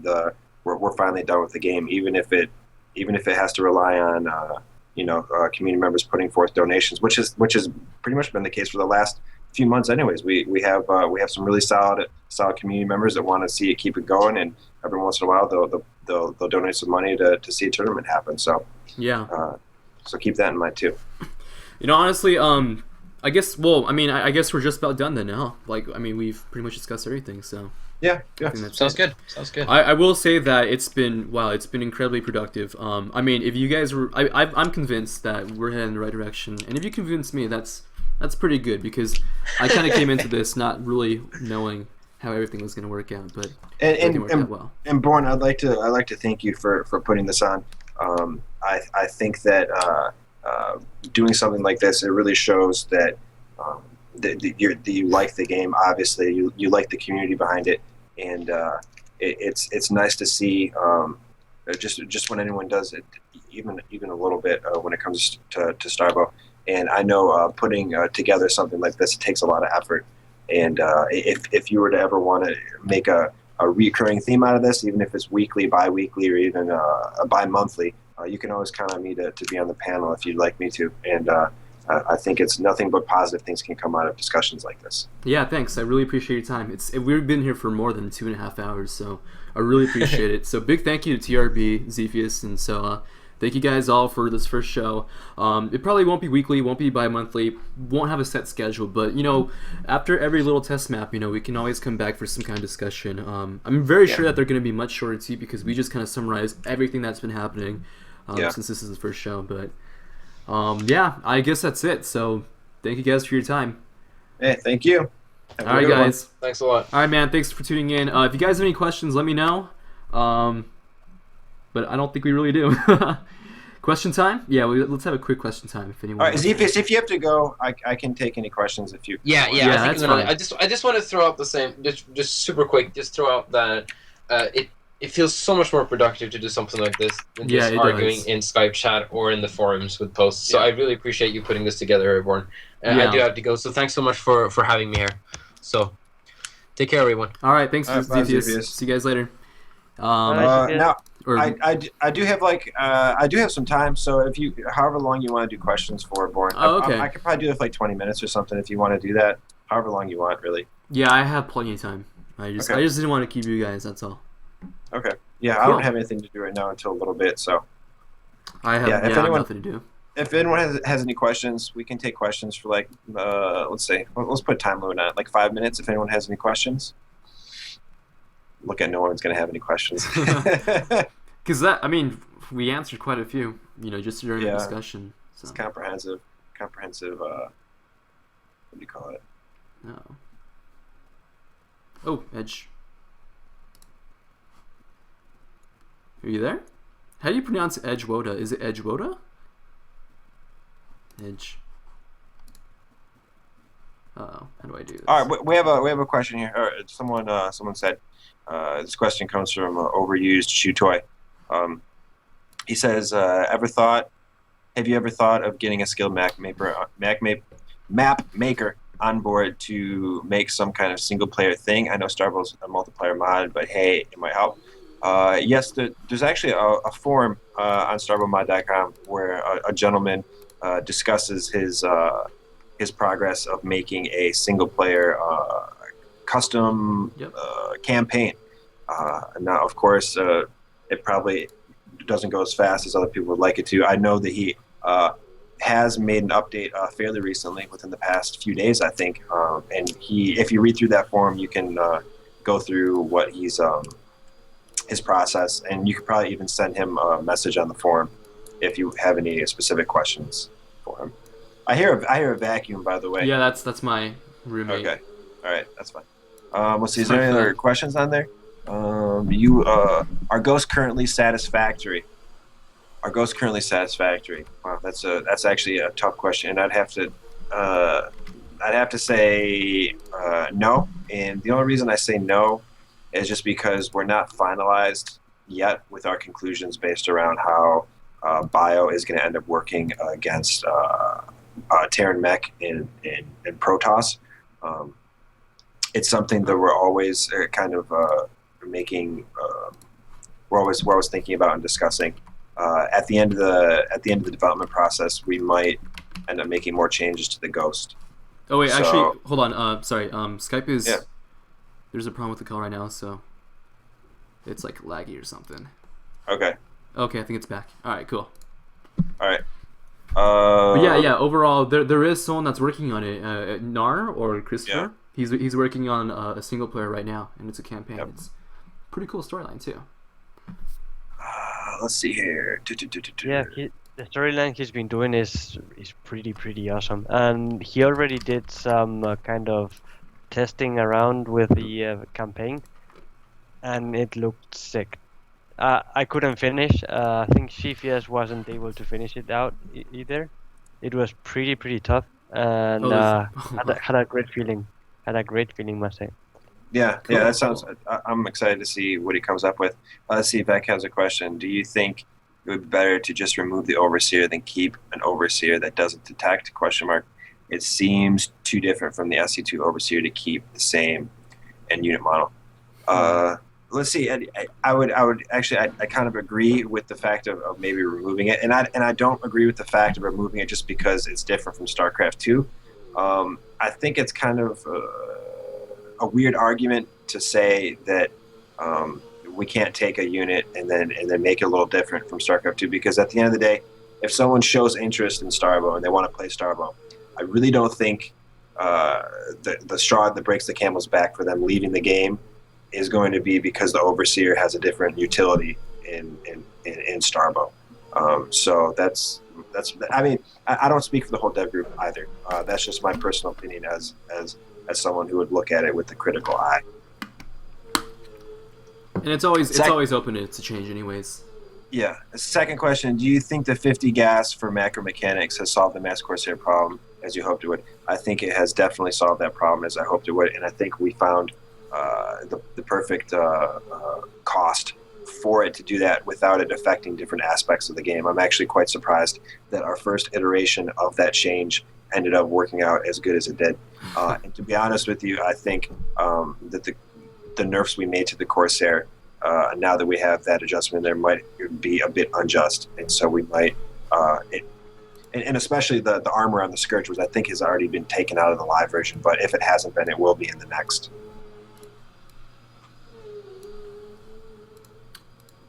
we're finally done with the game, even if it has to rely on community members putting forth donations, which has pretty much been the case for the last few months. Anyways, we have some really solid community members that want to see it keep it going, and every once in a while they'll donate some money to see a tournament happen. So so keep that in mind too. Honestly, I guess we're just about done then now. Like, I mean, we've pretty much discussed everything. So yeah. Sounds good. I will say that it's been incredibly productive. I mean, if you guys were, I'm convinced that we're heading in the right direction, and if you convince me, that's pretty good, because I kind of came into this not really knowing how everything was going to work out, but everything worked out well. And BorN, I'd like to thank you for putting this on. I think that doing something like this, it really shows that you like the game. Obviously, you like the community behind it, and it's nice to see just when anyone does it, even a little bit when it comes to Starbow. And I know putting together something like this takes a lot of effort. And if you were to ever want to make a recurring theme out of this, even if it's weekly, bi-weekly, or even bi-monthly, you can always count on me to be on the panel if you'd like me to. And I think it's nothing but positive things can come out of discussions like this. Yeah, thanks. I really appreciate your time. We've been here for more than 2.5 hours, so I really appreciate it. So big thank you to TRB, Xiphias, and SoaH. Thank you guys all for this first show. It probably won't be weekly, won't be bi-monthly, won't have a set schedule, but after every little test map, we can always come back for some kind of discussion. I'm very sure that they're going to be much shorter too, because we just kind of summarize everything that's been happening since this is the first show. But yeah, I guess that's it. So thank you guys for your time. Hey, thank you. All right, guys. Thanks a lot. All right, man. Thanks for tuning in. If you guys have any questions, let me know. But I don't think we really do. Question time? Yeah, let's have a quick question time if anyone. All right, Xiphias, if you have to go, I can take any questions if you. Yeah, Yeah, I that's think fine. I just want to throw out the same, just super quick, just throw out that it feels so much more productive to do something like this than just it arguing does. in Skype chat or in the forums with posts. So I really appreciate you putting this together, BorN. Yeah. I do have to go, so thanks so much for having me here. So take care, everyone. All right, thanks, All right, bye, Xiphias. Xiphias. See you guys later. Now Or, I do have I do have some time, so if you however long you want to do questions for BorN, okay. I could probably do it for like 20 minutes or something if you want to do that. However long you want, really. yeah, I have plenty of time. I just didn't want to keep you guys. That's all. Okay. Yeah, I Cool. don't have anything to do right now until a little bit, so I have, if I have anyone- nothing to do. if anyone has any questions, we can take questions for like let's put a time limit on it, like 5 minutes. If anyone has any questions, look at no one's gonna have any questions. Because we answered quite a few, just during the discussion. So. It's comprehensive. What do you call it? No. Oh, Edge. Are you there? How do you pronounce Edgewoda? Is it Edgewoda? Edge. Uh-oh. How do I do this? All right, we have a question here. Someone said this question comes from Overused Shoe Toy. He says, have you ever thought of getting a skilled map maker on board to make some kind of single player thing? I know Starbow's a multiplayer mod, but hey, it might help. Yes, there's actually a forum on starbowmod.com where a gentleman discusses his progress of making a single player custom campaign. Now, of course, it probably doesn't go as fast as other people would like it to. I know that he has made an update fairly recently, within the past few days, I think. And if you read through that forum, you can go through what he's his process, and you could probably even send him a message on the forum if you have any specific questions for him. I hear a vacuum, by the way. Yeah, that's my roommate. Okay. All right, that's fine. Let's see. Is there any other questions on there? Are ghosts currently satisfactory? Are ghosts currently satisfactory? Wow, that's actually a tough question, and I'd have to say no. And the only reason I say no is just because we're not finalized yet with our conclusions based around how Bio is going to end up working against Terran Mech in Protoss. It's something that we're always kind of making. We're always thinking about and discussing. At the end of the development process, we might end up making more changes to the Ghost. Oh wait, actually, hold on. Sorry. Skype is. Yeah. There's a problem with the call right now, so it's like laggy or something. Okay. Okay, I think it's back. All right, cool. All right. But yeah. Overall, there is someone that's working on it. Nar or Christopher. Yeah. He's working on a single player right now, and it's a campaign. Yep. It's a pretty cool storyline too. Let's see here. Yeah, the storyline he's been doing is pretty awesome, and he already did some kind of testing around with the campaign, and it looked sick. I couldn't finish. I think Xiphias wasn't able to finish it out either. It was pretty tough, and had a great feeling. Must say. Yeah, Cool, that sounds. cool. I'm excited to see what he comes up with. Let's see if Beck has a question. Do you think it would be better to just remove the overseer than keep an overseer that doesn't detect? Question mark. It seems too different from the SC2 overseer to keep the same in unit model. Uh, let's see. I would actually, I kind of agree with the fact of maybe removing it, and I don't agree with the fact of removing it just because it's different from StarCraft 2. I think it's kind of a weird argument to say that we can't take a unit and then make it a little different from StarCraft 2, because at the end of the day, if someone shows interest in Starbow and they want to play Starbow, I really don't think the straw that breaks the camel's back for them leaving the game is going to be because the overseer has a different utility in Starbow. So that's. I mean, I don't speak for the whole dev group either. That's just my personal opinion as someone who would look at it with the critical eye. And it's always open to change, anyways. Yeah. Second question: do you think the 50 gas for macro mechanics has solved the Mass Corsair problem as you hoped it would? I think it has definitely solved that problem as I hoped it would, and I think we found the perfect cost for it to do that without it affecting different aspects of the game. I'm actually quite surprised that our first iteration of that change ended up working out as good as it did. And to be honest with you, I think that the nerfs we made to the Corsair, now that we have that adjustment there, might be a bit unjust. And so we might, and especially the armor on the Scourge, which I think has already been taken out of the live version, but if it hasn't been, it will be in the next.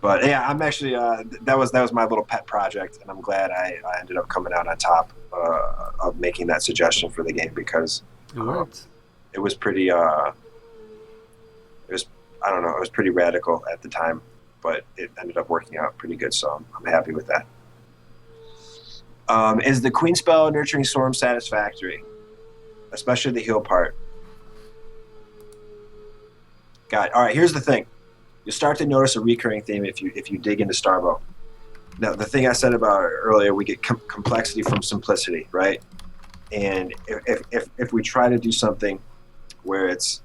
But yeah, I'm actually that was my little pet project, and I'm glad I ended up coming out on top of making that suggestion for the game, because It worked. it was pretty it was pretty radical at the time, but it ended up working out pretty good, so I'm happy with that. Is the Queen spell Nurturing Storm satisfactory, especially the heal part? Got it. All right, here's the thing. You start to notice a recurring theme if you dig into Starbow. Now, the thing I said about earlier, we get complexity from simplicity, right? And if we try to do something where it's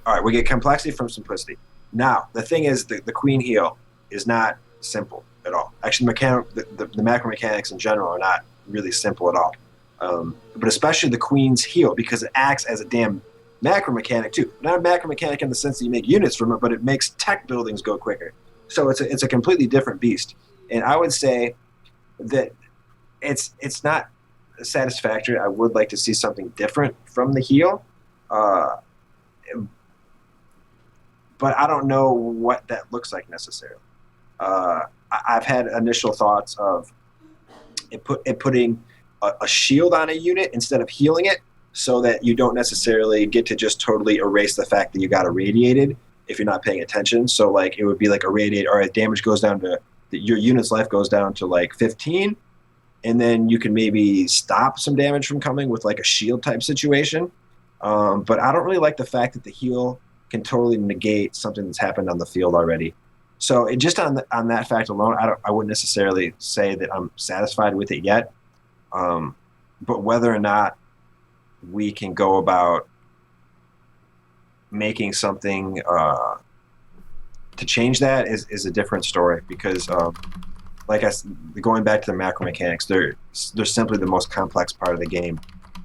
all right, we get complexity from simplicity. Now, the thing is, the Queen heal is not simple at all. Actually, the macro mechanics in general are not really simple at all. But especially the Queen's heal, because it acts as a damn macro mechanic too. Not a macro mechanic in the sense that you make units from it, but it makes tech buildings go quicker. So it's a completely different beast. And I would say that it's not satisfactory. I would like to see something different from the heal. But I don't know what that looks like necessarily. I've had initial thoughts of putting a shield on a unit instead of healing it, so that you don't necessarily get to just totally erase the fact that you got irradiated if you're not paying attention. So like it would be like irradiate, or damage goes down to your unit's life goes down to like 15, and then you can maybe stop some damage from coming with like a shield type situation. But I don't really like the fact that the heal can totally negate something that's happened on the field already. So just on that fact alone, I wouldn't necessarily say that I'm satisfied with it yet. But whether or not we can go about making something to change that is a different story, because like I said, going back to the macro mechanics, they're simply the most complex part of the game,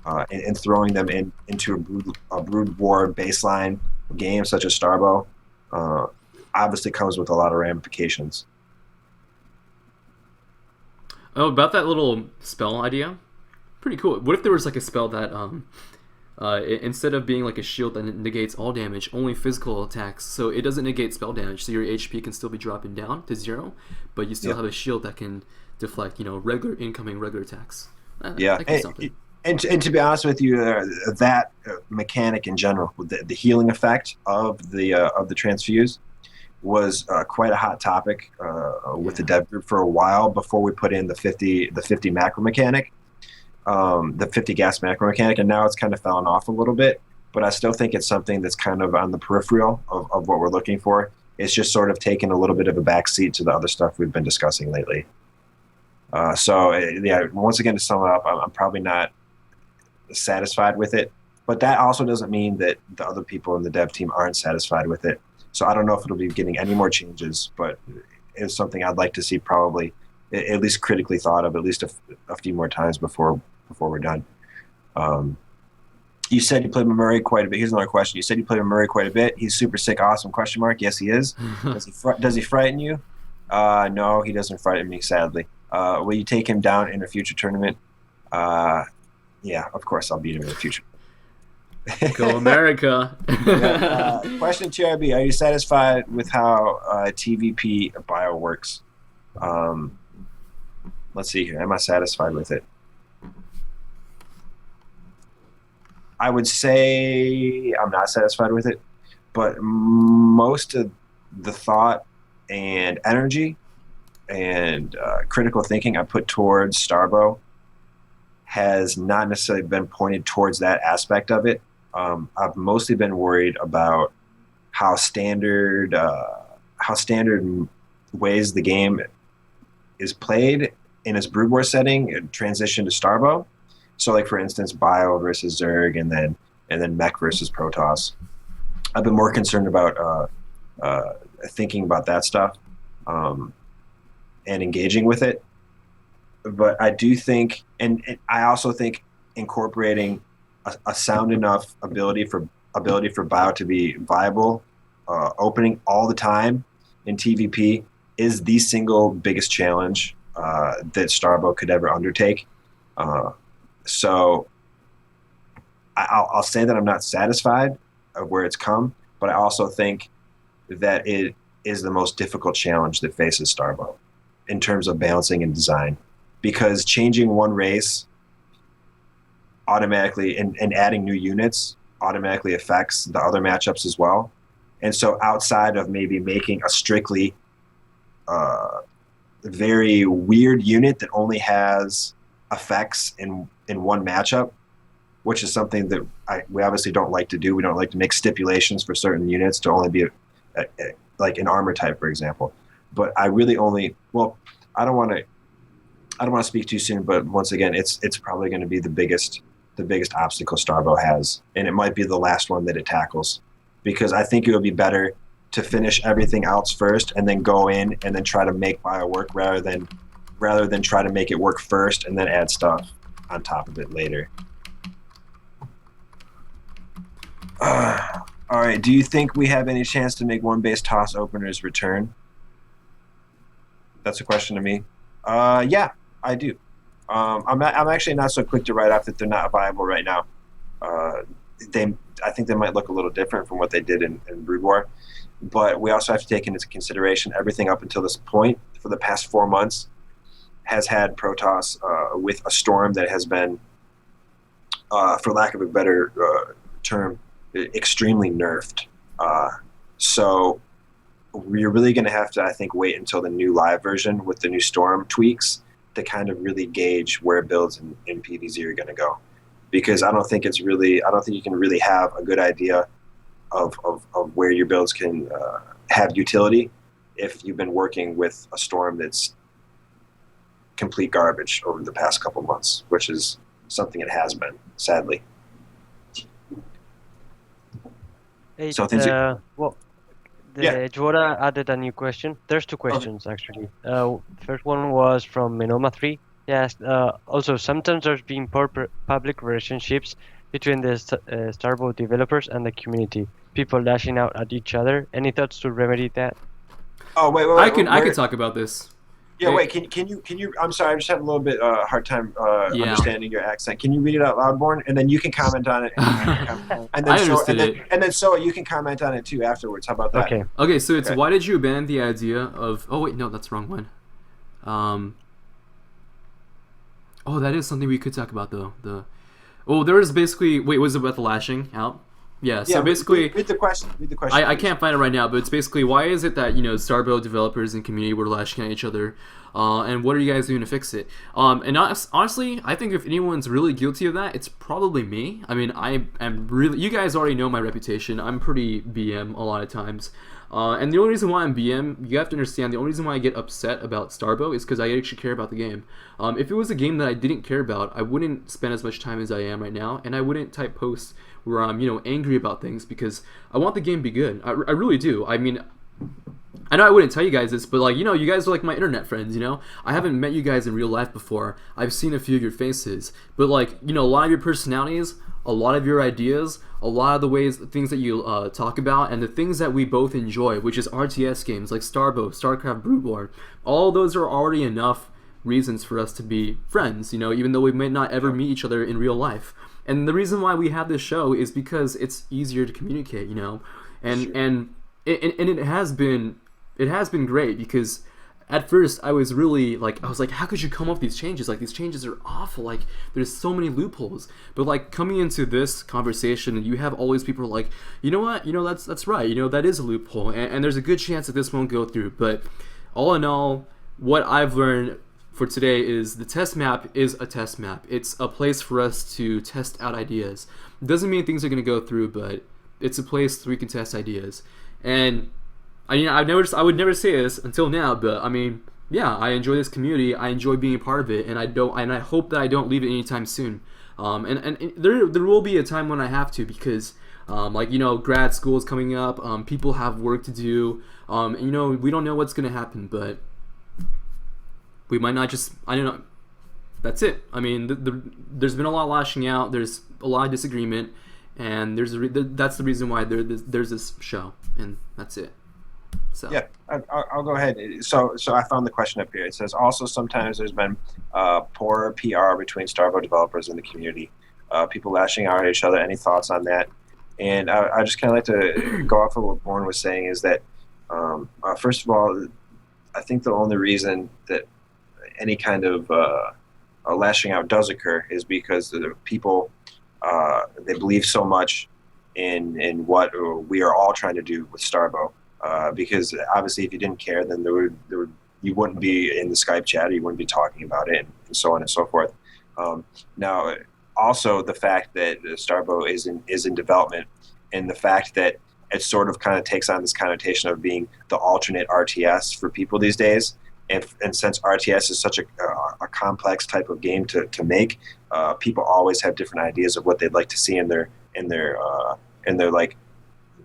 and throwing them into a brood war baseline game such as Starbow obviously comes with a lot of ramifications. Oh, about that little spell idea, pretty cool. What if there was like a spell that instead of being like a shield that negates all damage, only physical attacks, so it doesn't negate spell damage, so your HP can still be dropping down to 0, but you still have a shield that can deflect, regular attacks. Yeah, that could be something. And to be honest with you, that mechanic in general, the healing effect of the transfuse, was quite a hot topic with the dev group for a while before we put in the 50 macro mechanic, the 50 gas macro mechanic, and now it's kind of fallen off a little bit. But I still think it's something that's kind of on the peripheral of what we're looking for. It's just sort of taken a little bit of a backseat to the other stuff we've been discussing lately. So once again, to sum it up, I'm probably not satisfied with it, But that also doesn't mean that the other people in the dev team aren't satisfied with it. So I don't know if it'll be getting any more changes, but it's something I'd like to see probably at least critically thought of at least a few more times before we're done. You said you played with Murray quite a bit. Here's another question. You said you played with Murray quite a bit. He's super sick, awesome, question mark. Yes, he is. Does he frighten you? No, he doesn't frighten me, sadly. Will you take him down in a future tournament? Yeah, of course I'll beat him in the future. Go America. Question 2RB. Are you satisfied with how TVP bio works? Let's see here. Am I satisfied with it? I would say I'm not satisfied with it, but most of the thought and energy and critical thinking I put towards Starbow has not necessarily been pointed towards that aspect of it. I've mostly been worried about how standard ways the game is played in its brood war setting and transition to Starbow. So, like for instance, Bio versus Zerg, and then Mech versus Protoss. I've been more concerned about thinking about that stuff and engaging with it. But I do think, and I also think, incorporating a sound enough ability for Bio to be viable, opening all the time in TVP is the single biggest challenge that Starbow could ever undertake. So I'll say that I'm not satisfied of where it's come, but I also think that it is the most difficult challenge that faces Starbow in terms of balancing and design, because changing one race automatically and adding new units automatically affects the other matchups as well. And so outside of maybe making a strictly very weird unit that only has effects in one matchup, which is something that we obviously don't like to do. We don't like to make stipulations for certain units to only be like an armor type, for example. But I really only, well, I don't want to speak too soon, but once again, it's probably going to be the biggest obstacle Starbow has, and it might be the last one that it tackles, because I think it would be better to finish everything else first and then go in and then try to make Bio work rather than try to make it work first and then add stuff on top of it later. All right. Do you think we have any chance to make one base toss openers return? That's a question to me. Yeah, I do. I'm actually not so quick to write off that they're not viable right now. I think they might look a little different from what they did in Brood War, but we also have to take into consideration everything up until this point for the past 4 months has had Protoss with a storm that has been, for lack of a better term, extremely nerfed. So we're really going to have to, I think, wait until the new live version with the new storm tweaks to kind of really gauge where builds in PvZ are going to go. Because I don't think you can really have a good idea of where your builds can have utility if you've been working with a storm that's complete garbage over the past couple months, which is something it has been, sadly. Hey, So things Jora added a new question. There's two questions actually. First one was from Menoma3. He asked, also, sometimes there's been poor public relationships between the Starbow developers and the community. People lashing out at each other. Any thoughts to remedy that? Oh wait, I can talk about this. Yeah, wait. Can you? I'm sorry. I just had a little bit hard time understanding your accent. Can you read it out loud, BorN? And then you can comment on it. And then I understood it. And then SoaH, you can comment on it too afterwards. How about that? Okay. Okay, so it's why did you abandon the idea of? Oh wait, no, that's the wrong one. Oh, that is something we could talk about though. There was basically was it about the lashing out? Yeah. So basically, read the question. I can't find it right now, but it's basically why is it that Starbow developers and community were lashing at each other, and what are you guys doing to fix it? And honestly, I think if anyone's really guilty of that, it's probably me. I mean, I am really. You guys already know my reputation. I'm pretty BM a lot of times. And the only reason why I'm BM, you have to understand, the only reason why I get upset about Starbow is because I actually care about the game. If it was a game that I didn't care about, I wouldn't spend as much time as I am right now, and I wouldn't type posts where I'm, angry about things, because I want the game to be good. I really do. I mean, I know I wouldn't tell you guys this, but you guys are like my internet friends, I haven't met you guys in real life before. I've seen a few of your faces, but a lot of your personalities, a lot of your ideas, a lot of the things that you talk about, and the things that we both enjoy, which is RTS games like Starbow, StarCraft, BorN, all those are already enough reasons for us to be friends, even though we may not ever meet each other in real life. And the reason why we have this show is because it's easier to communicate, and Sure. and it has been great, because at first I was really I was like, how could you come up with these changes? These changes are awful. There's so many loopholes. But coming into this conversation, you have all these people who are like, you know what? That's right. That is a loophole, and there's a good chance that this won't go through. But all in all, what I've learned for today is the test map is a test map. It's a place for us to test out ideas. It doesn't mean things are going to go through, but it's a place where we can test ideas. And I would never say this until now, but yeah, I enjoy this community. I enjoy being a part of it, and I hope that I don't leave it anytime soon. And there will be a time when I have to, because grad school is coming up. People have work to do. And we don't know what's gonna happen, but we might not just. I don't know. That's it. There's been a lot of lashing out. There's a lot of disagreement, and that's the reason why there's this show, and that's it. So. Yeah, I'll go ahead. So I found the question up here. It says, also sometimes there's been poor PR between Starbow developers and the community. People lashing out at each other. Any thoughts on that? And I just kind of like to go off of what BorN was saying, is that, first of all, I think the only reason that any kind of lashing out does occur is because the people, they believe so much in what we are all trying to do with Starbow. Because obviously, if you didn't care, then you wouldn't be in the Skype chat, or you wouldn't be talking about it, and so on and so forth. Now, also the fact that Starbow is in development, and the fact that it sort of kind of takes on this connotation of being the alternate RTS for people these days. And since RTS is such a complex type of game to make, people always have different ideas of what they'd like to see in their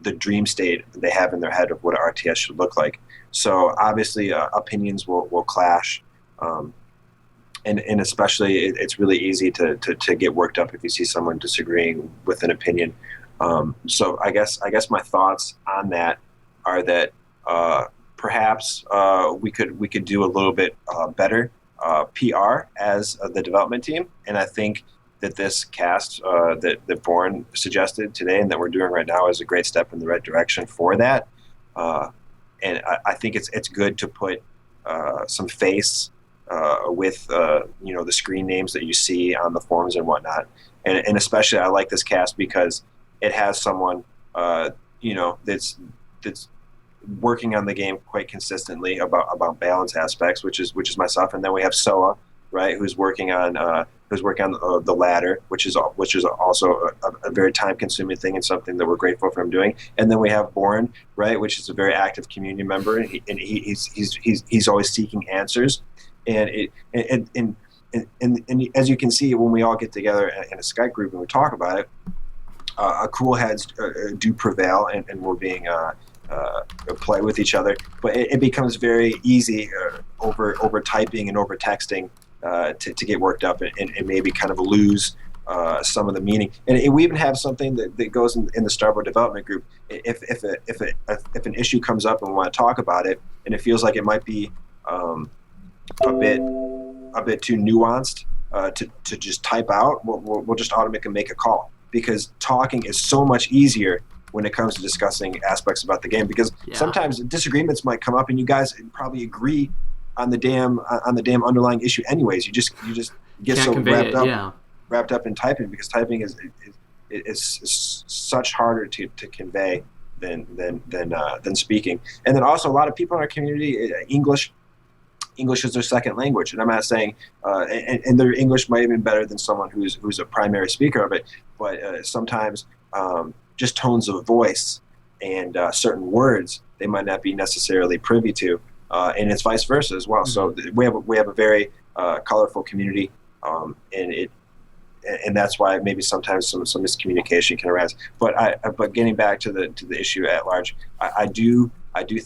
the dream state they have in their head of what an RTS should look like. So obviously opinions will clash, and especially it's really easy to get worked up if you see someone disagreeing with an opinion. So I guess my thoughts on that are that perhaps we could do a little bit better PR as the development team, and I think that this cast that BorN suggested today and that we're doing right now is a great step in the right direction for that. And I think it's good to put some face with the screen names that you see on the forums and whatnot. And especially I like this cast because it has someone that's working on the game quite consistently about balance aspects, which is myself, and then we have SoaH, right, who's working on the ladder, which is also a very time-consuming thing and something that we're grateful for him doing. And then we have BorN, right, which is a very active community member, and he's always seeking answers. And as you can see, when we all get together in a Skype group and we talk about it, cool heads do prevail, and we're being play with each other. But it becomes very easy over typing and over texting. To get worked up and maybe kind of lose some of the meaning. And we even have something that goes in the Starbow development group. If an issue comes up and we want to talk about it, and it feels like it might be a bit too nuanced to just type out, we'll just automatically make a call, because talking is so much easier when it comes to discussing aspects about the game, because sometimes disagreements might come up and you guys probably agree on the damn underlying issue anyways. You just get so wrapped up in typing, because typing is such harder to convey than speaking. And then also a lot of people in our community, English is their second language, and I'm not saying and their English might have been better than someone who's a primary speaker of it, but sometimes just tones of voice and certain words they might not be necessarily privy to, and it's vice versa as well. So we have a very colorful community, and that's why maybe sometimes some miscommunication can arise. But getting back to the issue at large, I do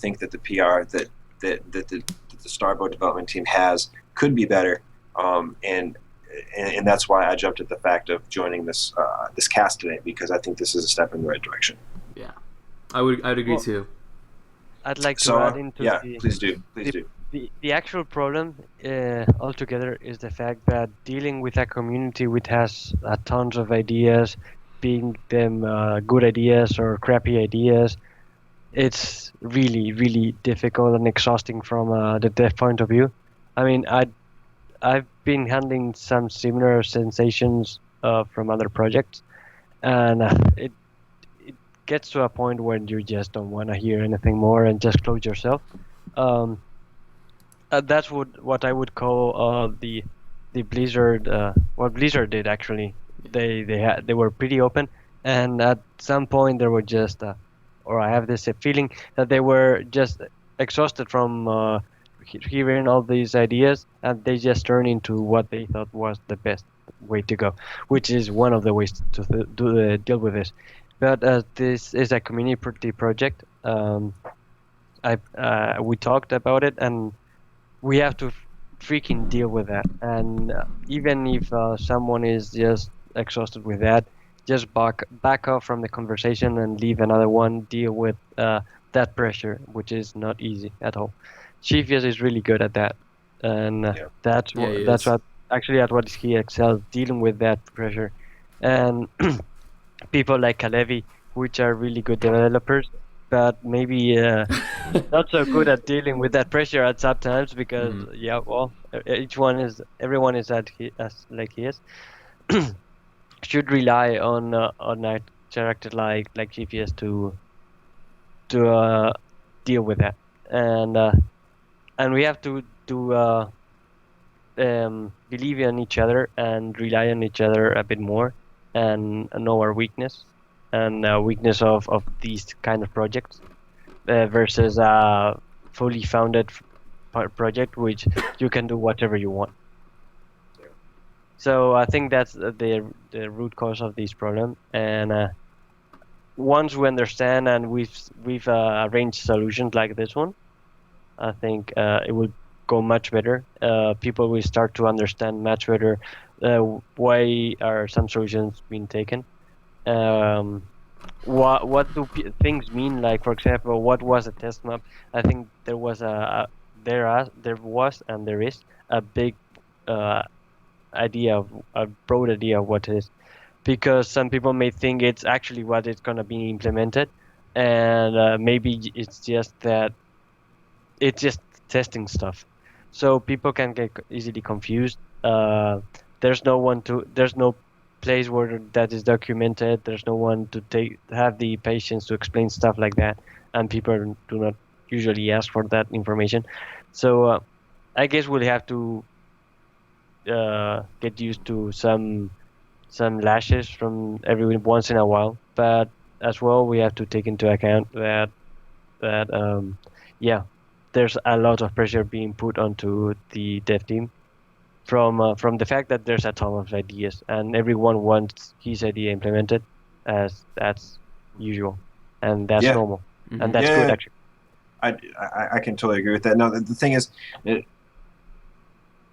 think that the PR that the Starbow development team has could be better, and that's why I jumped at the fact of joining this cast today, because I think this is a step in the right direction. Yeah, I'd agree too. I'd like to So add into yeah, please do. The actual problem altogether is the fact that dealing with a community which has tons of ideas, being them good ideas or crappy ideas, it's really, really difficult and exhausting from the dev point of view. I mean, I've been handling some similar sensations from other projects, and it gets to a point where you just don't want to hear anything more and just close yourself. That's what I would call the Blizzard. What Blizzard did actually, they were pretty open, and at some point they were just, or I have this feeling that they were just exhausted from hearing all these ideas, and they just turned into what they thought was the best way to go, which is one of the ways to deal with this. But this is a community project. We talked about it, and we have to freaking deal with that. And even if someone is just exhausted with that, just back off from the conversation and leave another one deal with that pressure, which is not easy at all. Xiphias is really good at that, and that's what actually at what he excels, dealing with that pressure. And people like Kalevi, which are really good developers, but maybe not so good at dealing with that pressure at some times, because everyone is as like he is. Should rely on a character like Xiphias to deal with that, and we have to believe in each other and rely on each other a bit more, and know our weakness and weakness of these kind of projects versus a fully founded project which you can do whatever you want. So I think that's the root cause of this problem, and once we understand and we've arranged solutions like this one, I think it will go much better. People will start to understand much better why are some solutions being taken. What do things mean? Like, for example, what was a test map? I think there was and there is a big a broad idea of what it is, because some people may think it's actually what is going to be implemented, and maybe it's just that it's just testing stuff, so people can get easily confused. There's no place where that is documented. There's no one to have the patience to explain stuff like that, and people do not usually ask for that information. So I guess we'll have to get used to some lashes from every once in a while, but as well we have to take into account that there's a lot of pressure being put onto the dev team from the fact that there's a ton of ideas and everyone wants his idea implemented, as that's usual, and that's normal, and that's good actually. I can totally agree with that. No, the thing is,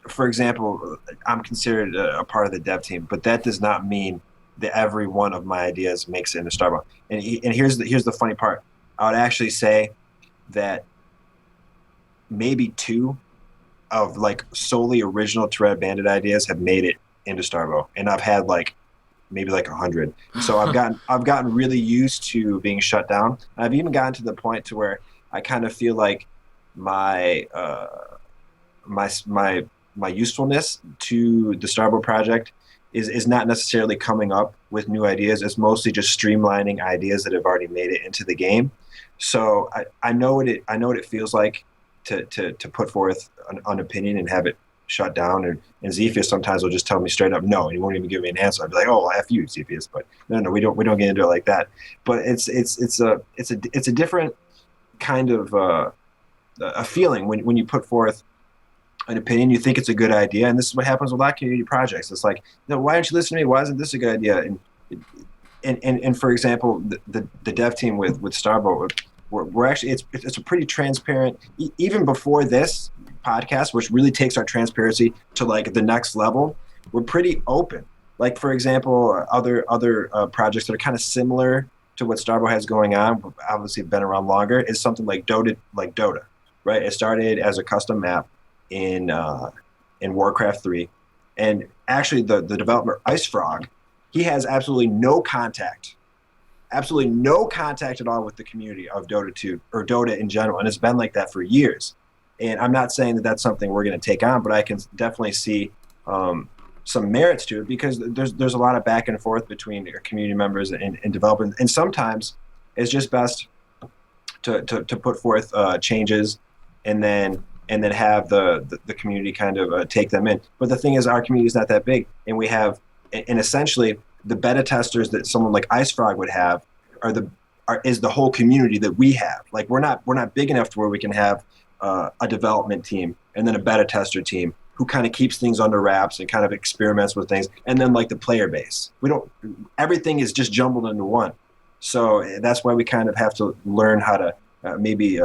for example, I'm considered a part of the dev team, but that does not mean that every one of my ideas makes it into Starbow. And here's the funny part. I would actually say that maybe 2 of like solely original TehredBandit ideas have made it into Starbow, and I've had maybe 100. So I've gotten really used to being shut down. I've even gotten to the point to where I kind of feel like my usefulness to the Starbow project is not necessarily coming up with new ideas. It's mostly just streamlining ideas that have already made it into the game. So I know what it feels like to put forth an opinion and have it shut down. And Xiphias sometimes will just tell me straight up no, and he won't even give me an answer. I'll be like, oh, F you, Xiphias. But no, we don't get into it like that. But it's a different kind of a feeling when you put forth an opinion, you think it's a good idea, and this is what happens with a lot of community projects. It's like, no, why don't you listen to me? Why isn't this a good idea? And for example, the dev team with Starbow, we're actually it's a pretty transparent. Even before this podcast, which really takes our transparency to like the next level, we're pretty open. Like for example, other projects that are kind of similar to what Starbow has going on, but obviously been around longer, is something like Dota, right? It started as a custom map in Warcraft 3, and actually the developer IceFrog, he has absolutely no contact at all with the community of Dota 2 or Dota in general, and it's been like that for years. And I'm not saying that that's something we're going to take on, but I can definitely see some merits to it, because there's a lot of back and forth between community members and developers, and sometimes it's just best to put forth changes and then have the community kind of take them in. But the thing is, our community is not that big, and we have, and essentially the beta testers that someone like IceFrog would have is the whole community that we have. Like we're not big enough to where we can have a development team and then a beta tester team who kind of keeps things under wraps and kind of experiments with things, and then like the player base. Everything is just jumbled into one. So that's why we kind of have to learn how to maybe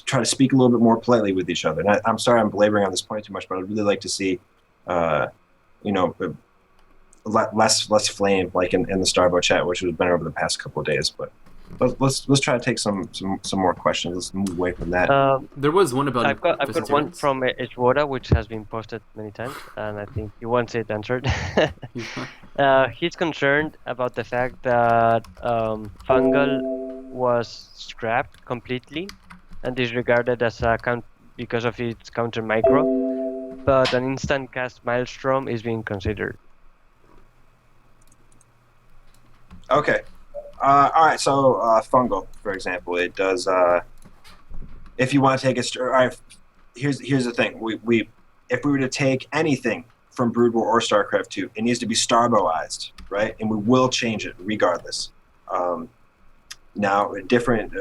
try to speak a little bit more politely with each other. And I'm sorry I'm belaboring on this point too much, but I'd really like to see, less flame like in the Starbow chat, which has been over the past couple of days. But let's try to take some more questions. Let's move away from that. There was one about. I've got one from Edgewater, which has been posted many times, and I think he wants it answered. He's concerned about the fact that Fungal was scrapped completely and disregarded as a because of its counter micro, but an instant cast Maelstrom is being considered. Okay. All right. So Fungal, for example, it does. If you want to take it, all right. Here's the thing. We if we were to take anything from Brood War or StarCraft 2, it needs to be Starbowized, right? And we will change it regardless. Now, different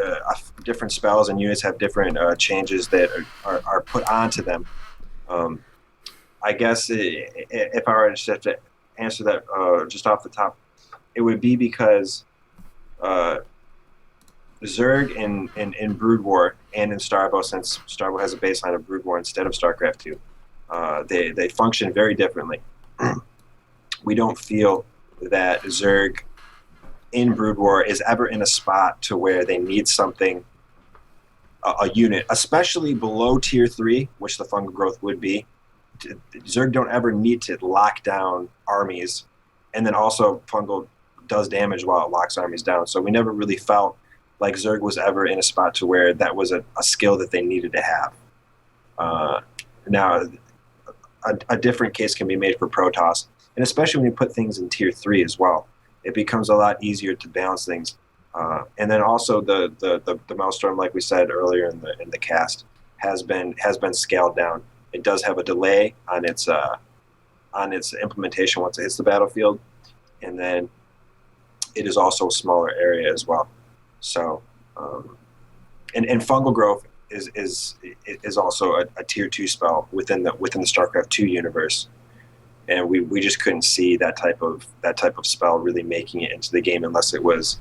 spells and units have different changes that are put onto them. I guess if I were to answer that just off the top, it would be because Zerg in Brood War and in Starbow, since Starbow has a baseline of Brood War instead of StarCraft 2, they function very differently. We don't feel that Zerg in Brood War is ever in a spot to where they need something, a unit, especially below tier 3, which the fungal growth would be. Zerg don't ever need to lock down armies, and then also fungal does damage while it locks armies down. So we never really felt like Zerg was ever in a spot to where that was a skill that they needed to have. Now, a different case can be made for Protoss, and especially when you put things in tier 3 as well. It becomes a lot easier to balance things. And then also the Maelstrom, like we said earlier in the cast, has been scaled down. It does have a delay on its implementation once it hits the battlefield, and then it is also a smaller area as well. So, and fungal growth is also a tier 2 spell within the StarCraft 2 universe. And we just couldn't see that type of spell really making it into the game unless it was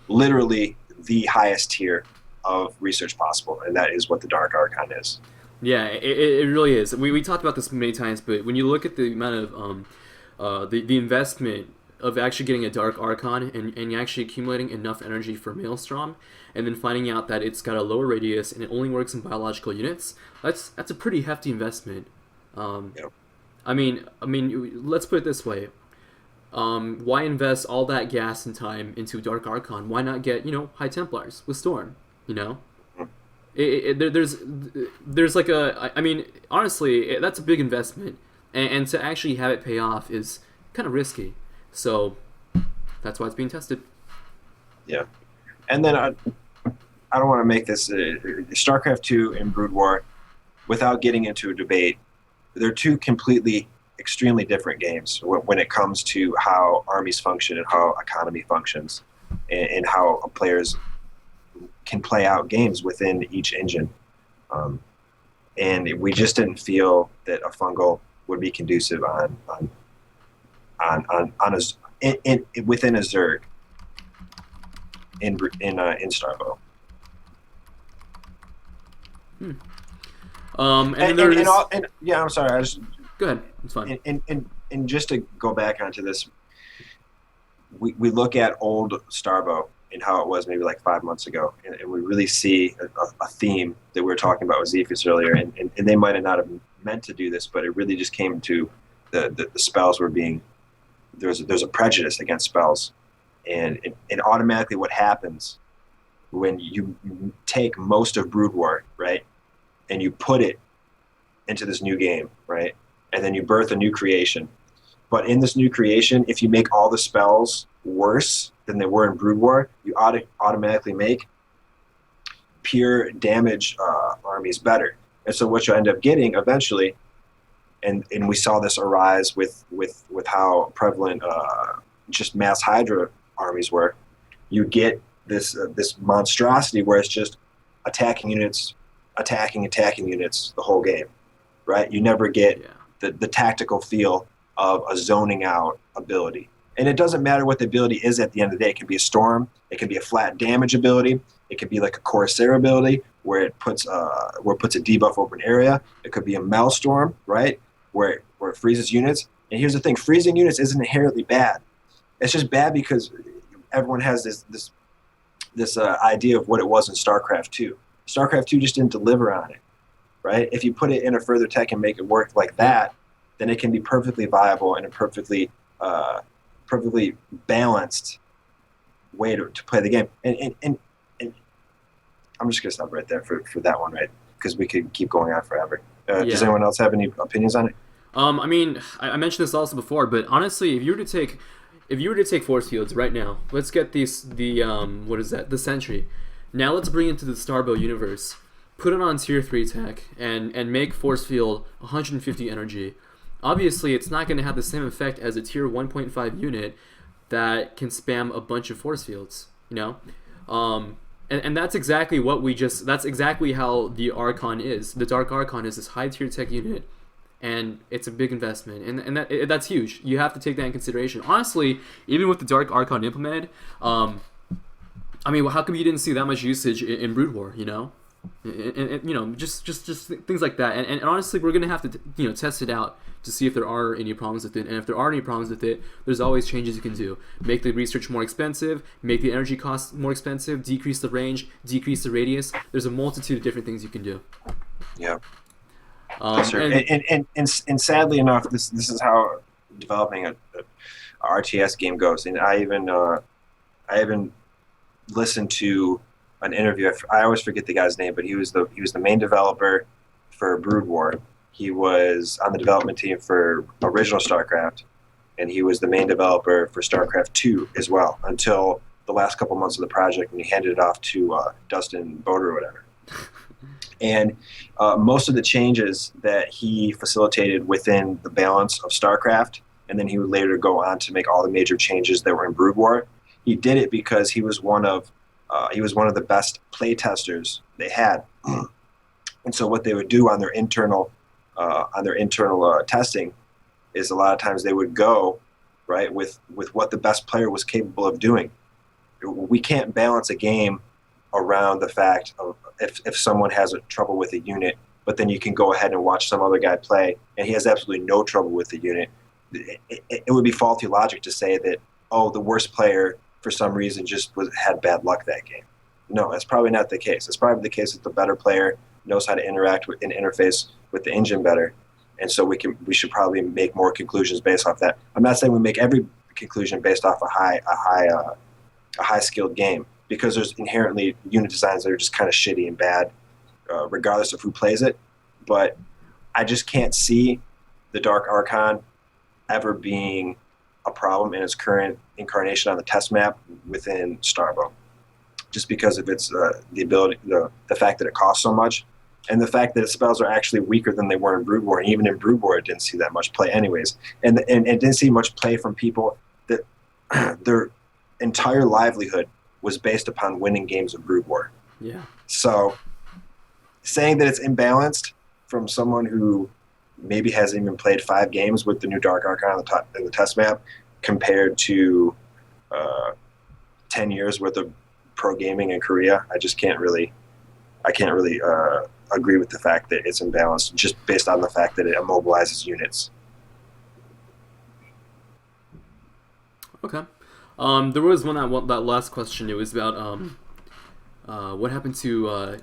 literally the highest tier of research possible, and that is what the Dark Archon is. Yeah, it really is. We talked about this many times, but when you look at the amount of the investment of actually getting a Dark Archon and actually accumulating enough energy for Maelstrom, and then finding out that it's got a lower radius and it only works in biological units, that's a pretty hefty investment. Yep. I mean, let's put it this way: why invest all that gas and time into Dark Archon? Why not get High Templars with Storm? There's like honestly, that's a big investment, and to actually have it pay off is kind of risky. So that's why it's being tested. Yeah, and then I don't want to make this StarCraft 2 and Brood War. without getting into a debate, they're two completely, extremely different games when it comes to how armies function and how economy functions, and how players can play out games within each engine. And we just didn't feel that a fungal would be conducive within a Zerg in Starbow. And then there's... yeah, I'm sorry. Go ahead. It's fine. And just to go back onto this, we look at old Starbow and how it was maybe like 5 months ago, and we really see a theme that we were talking about with Xiphias earlier, and they might have not have meant to do this, but it really just came to the spells were being, there's a prejudice against spells, and automatically what happens when you take most of Brood War, right, and you put it into this new game, right, and then you birth a new creation. But in this new creation, if you make all the spells worse than they were in Brood War, you automatically make pure damage armies better. And so what you end up getting eventually, and we saw this arise with how prevalent just mass Hydra armies were, you get this monstrosity where it's just attacking units the whole game, right? You never get the tactical feel of a zoning out ability. And it doesn't matter what the ability is at the end of the day. It can be a storm, it can be a flat damage ability, it could be like a Corsair ability where it puts a debuff over an area. It could be a Maelstrom, right? Where it freezes units. And here's the thing, freezing units isn't inherently bad. It's just bad because everyone has this idea of what it was in StarCraft 2. StarCraft 2 just didn't deliver on it, right? If you put it in a further tech and make it work like that, then it can be perfectly viable and a perfectly balanced way to play the game. And I'm just going to stop right there for that one, right? Because we could keep going on forever. Does anyone else have any opinions on it? I mean, I mentioned this also before, but honestly, if you were to take force fields right now, let's get the Sentry. Now let's bring it to the Starbow universe, put it on tier 3 tech, and make force field 150 energy. Obviously, it's not going to have the same effect as a tier 1.5 unit that can spam a bunch of force fields, you know? And that's exactly that's exactly how the Archon is. The Dark Archon is this high tier tech unit, and it's a big investment, and that's huge. You have to take that in consideration. Honestly, even with the Dark Archon implemented, I mean, how come you didn't see that much usage in Brood War, you know? And you know, just things like that. And honestly, we're gonna have to test it out to see if there are any problems with it. And if there are any problems with it, there's always changes you can do. Make the research more expensive, make the energy costs more expensive, decrease the range, decrease the radius. There's a multitude of different things you can do. Yeah. And sadly enough, this is how developing a RTS game goes. And I even listened to an interview. I always forget the guy's name, but he was the main developer for Brood War. He was on the development team for original StarCraft, and he was the main developer for StarCraft 2 as well until the last couple months of the project when he handed it off to Dustin Boder or whatever. And most of the changes that he facilitated within the balance of StarCraft, and then he would later go on to make all the major changes that were in Brood War, he did it because he was one of the best play testers they had. And so what they would do on their internal testing is a lot of times they would go right with what the best player was capable of doing. We can't balance a game around the fact of if someone has trouble with a unit, but then you can go ahead and watch some other guy play and he has absolutely no trouble with the unit. It would be faulty logic to say that, oh, the worst player for some reason just had bad luck that game. No, that's probably not the case. It's probably the case that the better player knows how to interact with and interface with the engine better, and so we should probably make more conclusions based off that. I'm not saying we make every conclusion based off a high skilled game, because there's inherently unit designs that are just kind of shitty and bad, regardless of who plays it. But I just can't see the Dark Archon ever being a problem in its current incarnation on the test map within Starbow, just because of its the ability, the fact that it costs so much, and the fact that its spells are actually weaker than they were in Brood War, and even in Brood War, it didn't see that much play, anyways, and it didn't see much play from people that their entire livelihood was based upon winning games of Brood War. Yeah. So, saying that it's imbalanced from someone who maybe hasn't even played 5 games with the new Dark Archon in the test map, compared to 10 years worth of pro gaming in Korea, I can't really agree with the fact that it's imbalanced just based on the fact that it immobilizes units. Okay. There was that last question. It was about what happened to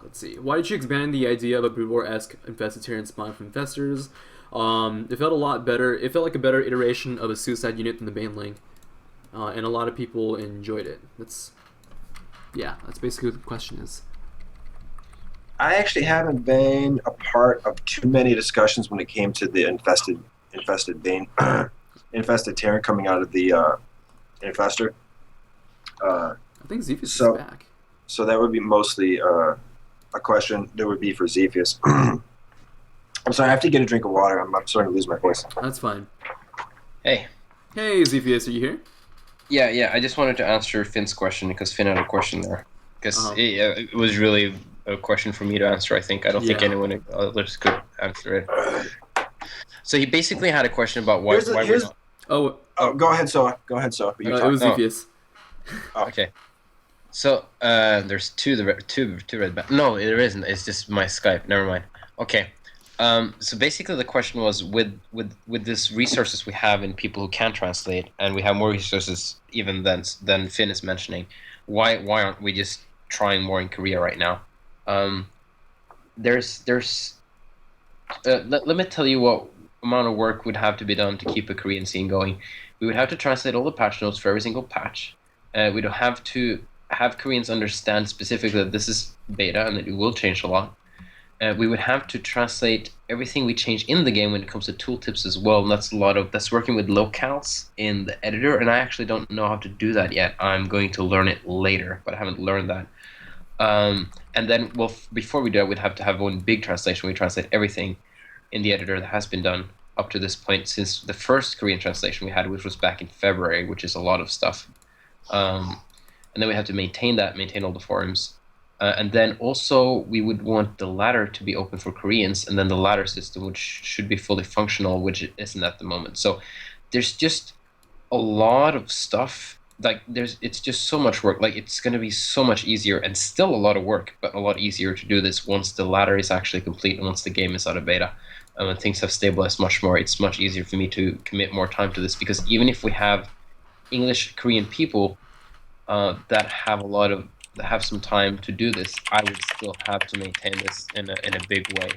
let's see. Why did you expand the idea of a Brood War-esque infested Terran spawn from infestors? It felt a lot better. It felt like a better iteration of a suicide unit than the Baneling, and a lot of people enjoyed it. That's basically what the question is. I actually haven't been a part of too many discussions when it came to the infested Bane, infested Terran coming out of the infestor. I think Xiphias is back. So that would be mostly a question that would be for Xiphias. I'm sorry, I have to get a drink of water. I'm starting to lose my voice. That's fine. Hey. Hey, Xiphias, are you here? Yeah. I just wanted to answer Finn's question because Finn had a question there. Because it was really a question for me to answer, I think. I don't think anyone else could answer it. So he basically had a question about why we're not... Oh, go ahead, SoaH. Go ahead, SoaH. It was Xiphias. Oh. Okay. So there's two red bands. No, there isn't. It's just my Skype. Never mind. Okay. So basically the question was with this resources we have in people who can translate, and we have more resources even than Finn is mentioning, why aren't we just trying more in Korea right now? Let me tell you what amount of work would have to be done to keep a Korean scene going. We would have to translate all the patch notes for every single patch. We'd have to have Koreans understand specifically that this is beta and that it will change a lot. We would have to translate everything we change in the game when it comes to tooltips as well, and that's working with locales in the editor, and I actually don't know how to do that yet. I'm going to learn it later, but I haven't learned that. And then, before we do that, we'd have to have one big translation. We translate everything in the editor that has been done up to this point since the first Korean translation we had, which was back in February, which is a lot of stuff. And then we have to maintain all the forums. And then also we would want the ladder to be open for Koreans, and then the ladder system, which should be fully functional, which it isn't at the moment. So there's just a lot of stuff. Like it's just so much work. Like it's going to be so much easier, and still a lot of work, but a lot easier to do this once the ladder is actually complete and once the game is out of beta. And when things have stabilized much more, it's much easier for me to commit more time to this, because even if we have English Korean people that have some time to do this, I would still have to maintain this in a big way,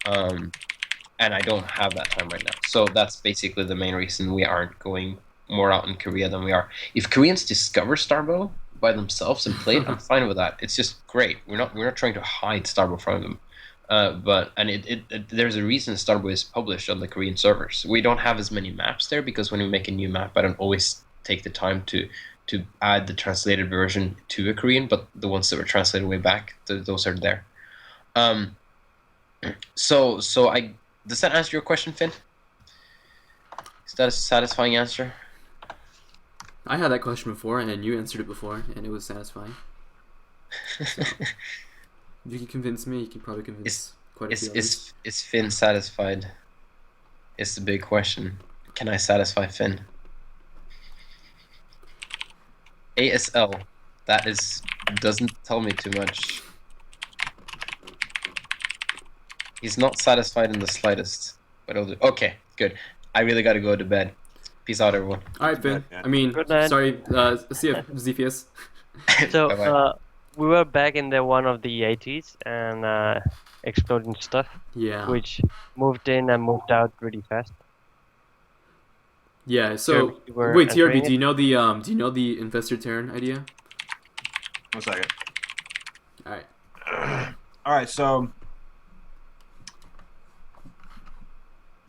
and I don't have that time right now. So that's basically the main reason we aren't going more out in Korea than we are. If Koreans discover Starbow by themselves and play it, I'm fine with that. It's just great. We're not trying to hide Starbow from them, but there's a reason Starbow is published on the Korean servers. We don't have as many maps there because when we make a new map, I don't always take the time to add the translated version to a Korean, but the ones that were translated way back, those are there. So does that answer your question, Finn? Is that a satisfying answer? I had that question before, and you answered it before, and it was satisfying. So, if you can convince me, you can probably convince quite a few others. Is Finn satisfied? It's the big question. Can I satisfy Finn? ASL, doesn't tell me too much. He's not satisfied in the slightest, but I'll do. Okay, good. I really gotta go to bed. Peace out, everyone. All right, Finn. I mean, sorry. See ya, Xiphias. So we were back in one of the 80s and exploding stuff. Yeah. Which moved in and moved out really fast. Yeah. So wait, TRB, do you know the Infestor Terran idea? 1 second. All right. All right. So,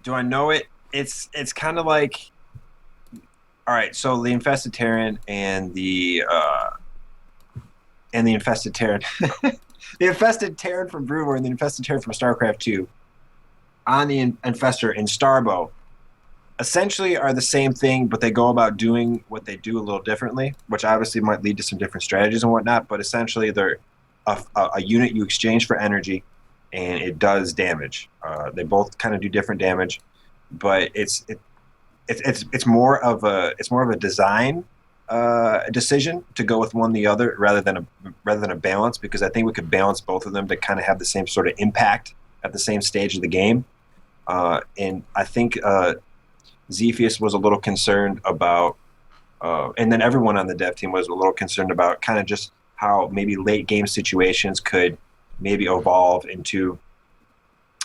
do I know it? It's kind of like. All right. So the Infested Terran and the Infested Terran. the infested Terran from Brood War and the infested Terran from StarCraft 2 on the infestor in Starbow essentially are the same thing, but they go about doing what they do a little differently, which obviously might lead to some different strategies and whatnot. But essentially, they're a unit you exchange for energy, and it does damage. They both kind of do different damage, but it's more of a design decision to go with one or the other rather than a balance, because I think we could balance both of them to kind of have the same sort of impact at the same stage of the game. And I think Xiphias was a little concerned about, and then everyone on the dev team was a little concerned about kind of just how maybe late game situations could maybe evolve into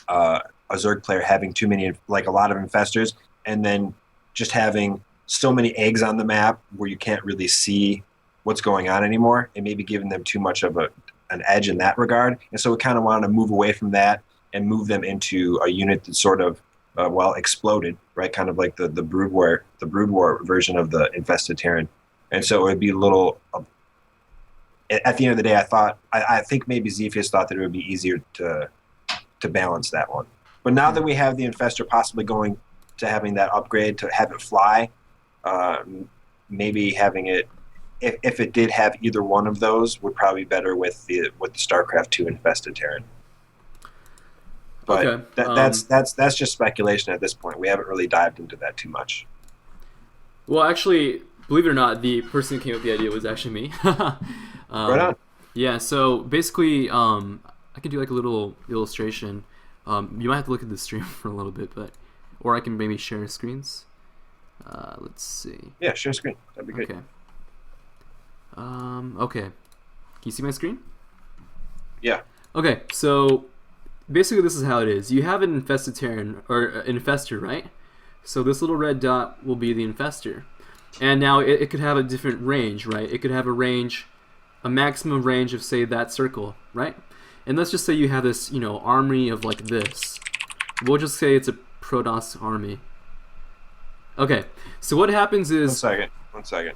a Zerg player having too many, like a lot of infestors, and then just having so many eggs on the map where you can't really see what's going on anymore, and maybe giving them too much of an edge in that regard. And so we kind of wanted to move away from that and move them into a unit that sort of exploded, right? Kind of like the Brood War version of the infested Terran. And so it would be a little. At the end of the day, I think maybe Xiphias thought that it would be easier to balance that one. But now that we have the infestor possibly going to having that upgrade to have it fly, maybe having it, if it did have either one of those, would probably be better with the StarCraft 2 infested Terran. But Okay. That's just speculation at this point. We haven't really dived into that too much. Well, actually, believe it or not, the person who came up with the idea was actually me. Right on. Yeah, so basically, I can do like a little illustration. You might have to look at the stream for a little bit, or I can maybe share screens. Let's see. Yeah, share screen. That'd be great. Okay. Okay. Can you see my screen? Yeah. Okay, so basically this is how it is. You have an infested Terran, or an infestor, right? So this little red dot will be the infestor. And now it could have a different range, right? It could have a maximum range of, say, that circle, right? And let's just say you have this, army of like this. We'll just say it's a Protoss army. Okay, so what happens is... One second.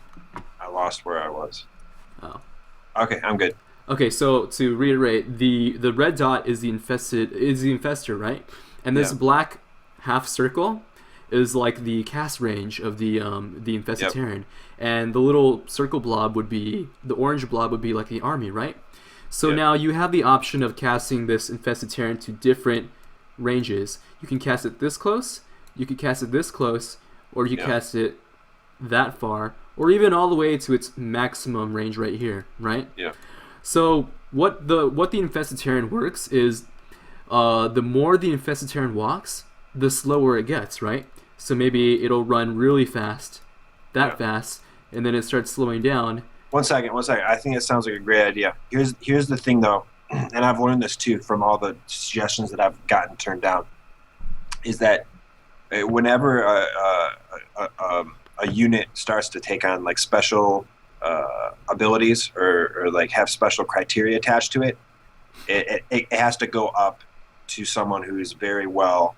I lost where I was. Oh. Okay, I'm good. Okay, so to reiterate, the red dot is the infestor, right? And this black half circle is like the cast range of the infested Terran, and the little circle blob the orange blob would be like the army, right? So now you have the option of casting this infested Terran to different ranges. You can cast it this close, you can cast it this close, or you can cast it that far, or even all the way to its maximum range right here, right? Yeah. So what the infested Terran works is, the more the infested Terran walks, the slower it gets, right? So maybe it'll run really fast, fast, and then it starts slowing down. One second. I think it sounds like a great idea. Here's the thing, though, and I've learned this too from all the suggestions that I've gotten turned down, is that whenever a unit starts to take on like special abilities or like have special criteria attached to it, it has to go up to someone who's very well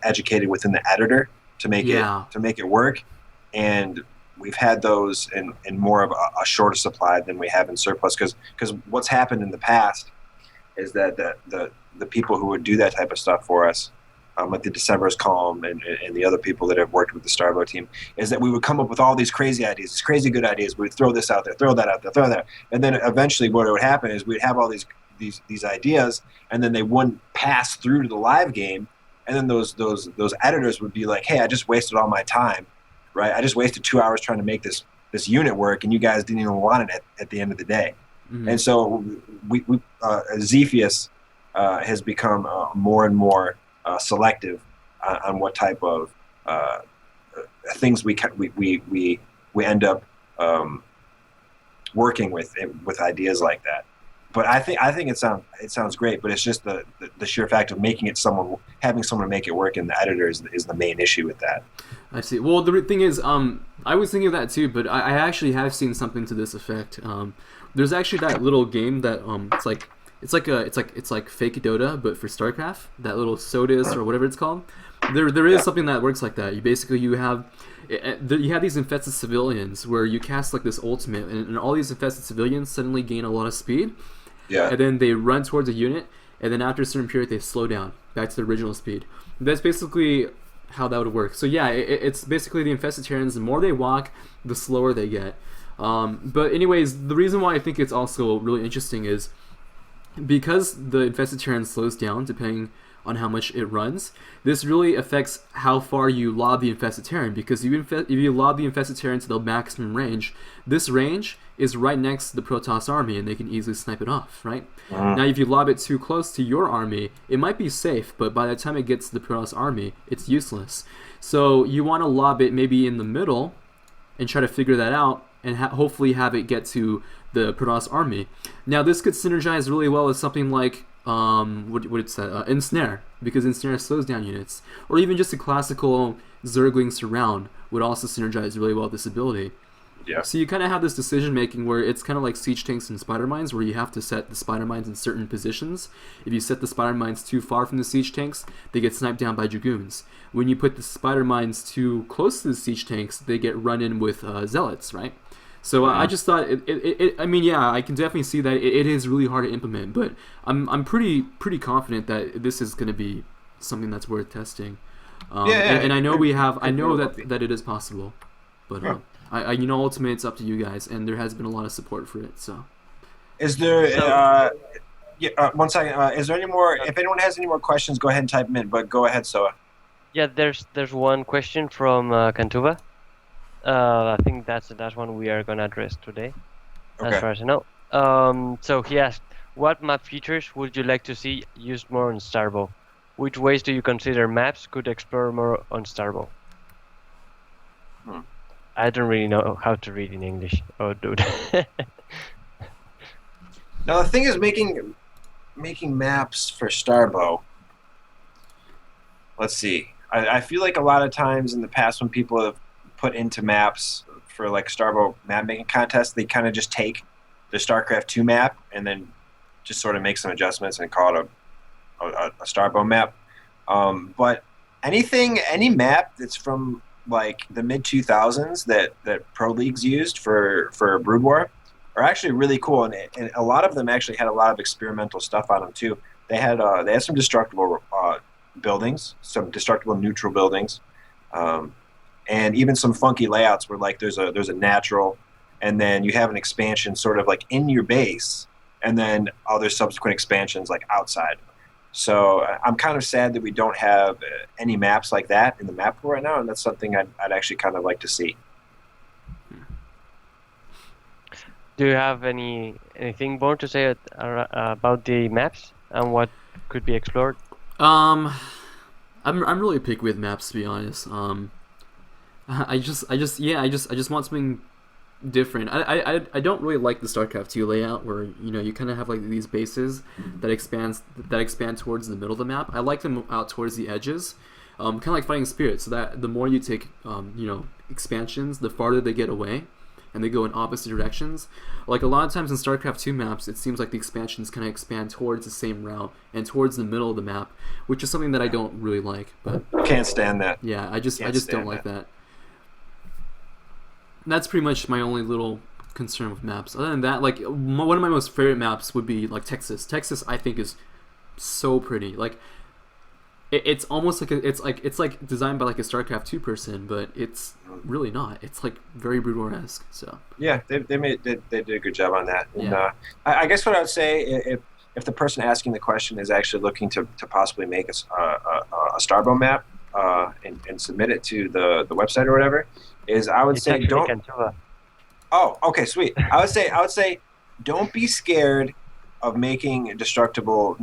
educated within the editor to make it work. And we've had those in more of a shorter supply than we have in surplus, because what's happened in the past is that the people who would do that type of stuff for us, like the December's Calm and the other people that have worked with the Starbow team, is that we would come up with all these crazy ideas, these crazy good ideas. We'd throw this out there, throw that out there, throw that, and then eventually what would happen is we'd have all these ideas, and then they wouldn't pass through to the live game, and then those editors would be like, hey, I just wasted all my time, right? I just wasted 2 hours trying to make this unit work, and you guys didn't even want it at the end of the day. Mm-hmm. And so we Xiphias has become more and more selective on what type of things we end up working with ideas like that. But I think it sounds great, but it's just the sheer fact of having someone make it work in the editor is the main issue with that. I see. Well, the thing is, I was thinking of that too, but I actually have seen something to this effect. There's actually that little game that it's like fake Dota, but for StarCraft. That little SoaH or whatever it's called. There is something that works like that. You have these infested civilians where you cast like this ultimate, and all these infested civilians suddenly gain a lot of speed. Yeah. and then they run towards a unit, and then after a certain period they slow down back to their original speed. That's basically how that would work. So yeah, it's basically the infested Terrans. The more they walk, the slower they get. But anyways, the reason why I think it's also really interesting is because the infested Terran slows down depending on how much it runs. This really affects how far you lob the infested Terran, because if you lob the infested Terran to the maximum range, this range is right next to the Protoss army and they can easily snipe it off, right? Now if you lob it too close to your army, it might be safe, but by the time it gets to the Protoss army, it's useless. So you want to lob it maybe in the middle and try to figure that out, and hopefully have it get to the Protoss army. Now this could synergize really well with something like Ensnare, because Ensnare slows down units, or even just a classical Zergling Surround would also synergize really well with this ability. Yeah. So you kind of have this decision making where it's kind of like siege tanks and spider mines, where you have to set the spider mines in certain positions. If you set the spider mines too far from the siege tanks, they get sniped down by dragoons. When you put the spider mines too close to the siege tanks, they get run in with zealots, right? So I just thought, I mean, yeah, I can definitely see that it is really hard to implement, but I'm pretty confident that this is going to be something that's worth testing. And I know I know that it is possible, but ultimately it's up to you guys, and there has been a lot of support for it. So, is there? One second. Is there any more? If anyone has any more questions, go ahead and type them in. But go ahead, SoaH. Yeah, there's one question from Kantuva. I think that's one we are gonna address today, as far as I know. So he asked, what map features would you like to see used more on Starbow? Which ways do you consider maps could explore more on Starbow? I don't really know how to read in English. Oh, dude. Now the thing is, making maps for Starbow. Let's see. I feel like a lot of times in the past when people have put into maps for like Starbow map making contest, they kind of just take the StarCraft 2 map and then just sort of make some adjustments and call it a Starbow map. But any map that's from like the mid 2000s that pro leagues used for Brood War are actually really cool, and a lot of them actually had a lot of experimental stuff on them too. They had some destructible buildings, some destructible neutral buildings. And even some funky layouts where like there's a natural, and then you have an expansion sort of like in your base, and then other subsequent expansions like outside. So I'm kind of sad that we don't have any maps like that in the map pool right now, and that's something I'd actually kind of like to see. Do you have anything more to say about the maps and what could be explored? I'm really picky with maps, to be honest. I just want something different. I don't really like the StarCraft 2 layout where you kind of have like these bases that expand towards the middle of the map. I like them out towards the edges, kind of like Fighting Spirit. So that the more you take expansions, the farther they get away, and they go in opposite directions. Like a lot of times in StarCraft 2 maps, it seems like the expansions kind of expand towards the same route and towards the middle of the map, which is something that I don't really like. But can't stand that. Yeah, I just don't like that. That's pretty much my only little concern with maps. Other than that, like one of my most favorite maps would be like Texas. Texas, I think, is so pretty. Like it's almost like it's like designed by like a StarCraft 2 person, but it's really not. It's like very Brood War-esque. So yeah, they did a good job on that. And, yeah. I guess what I would say, if the person asking the question is actually looking to possibly make a Starbow map and submit it to the website or whatever, is I would say don't. Oh, okay, sweet. I would say don't be scared of making a destructible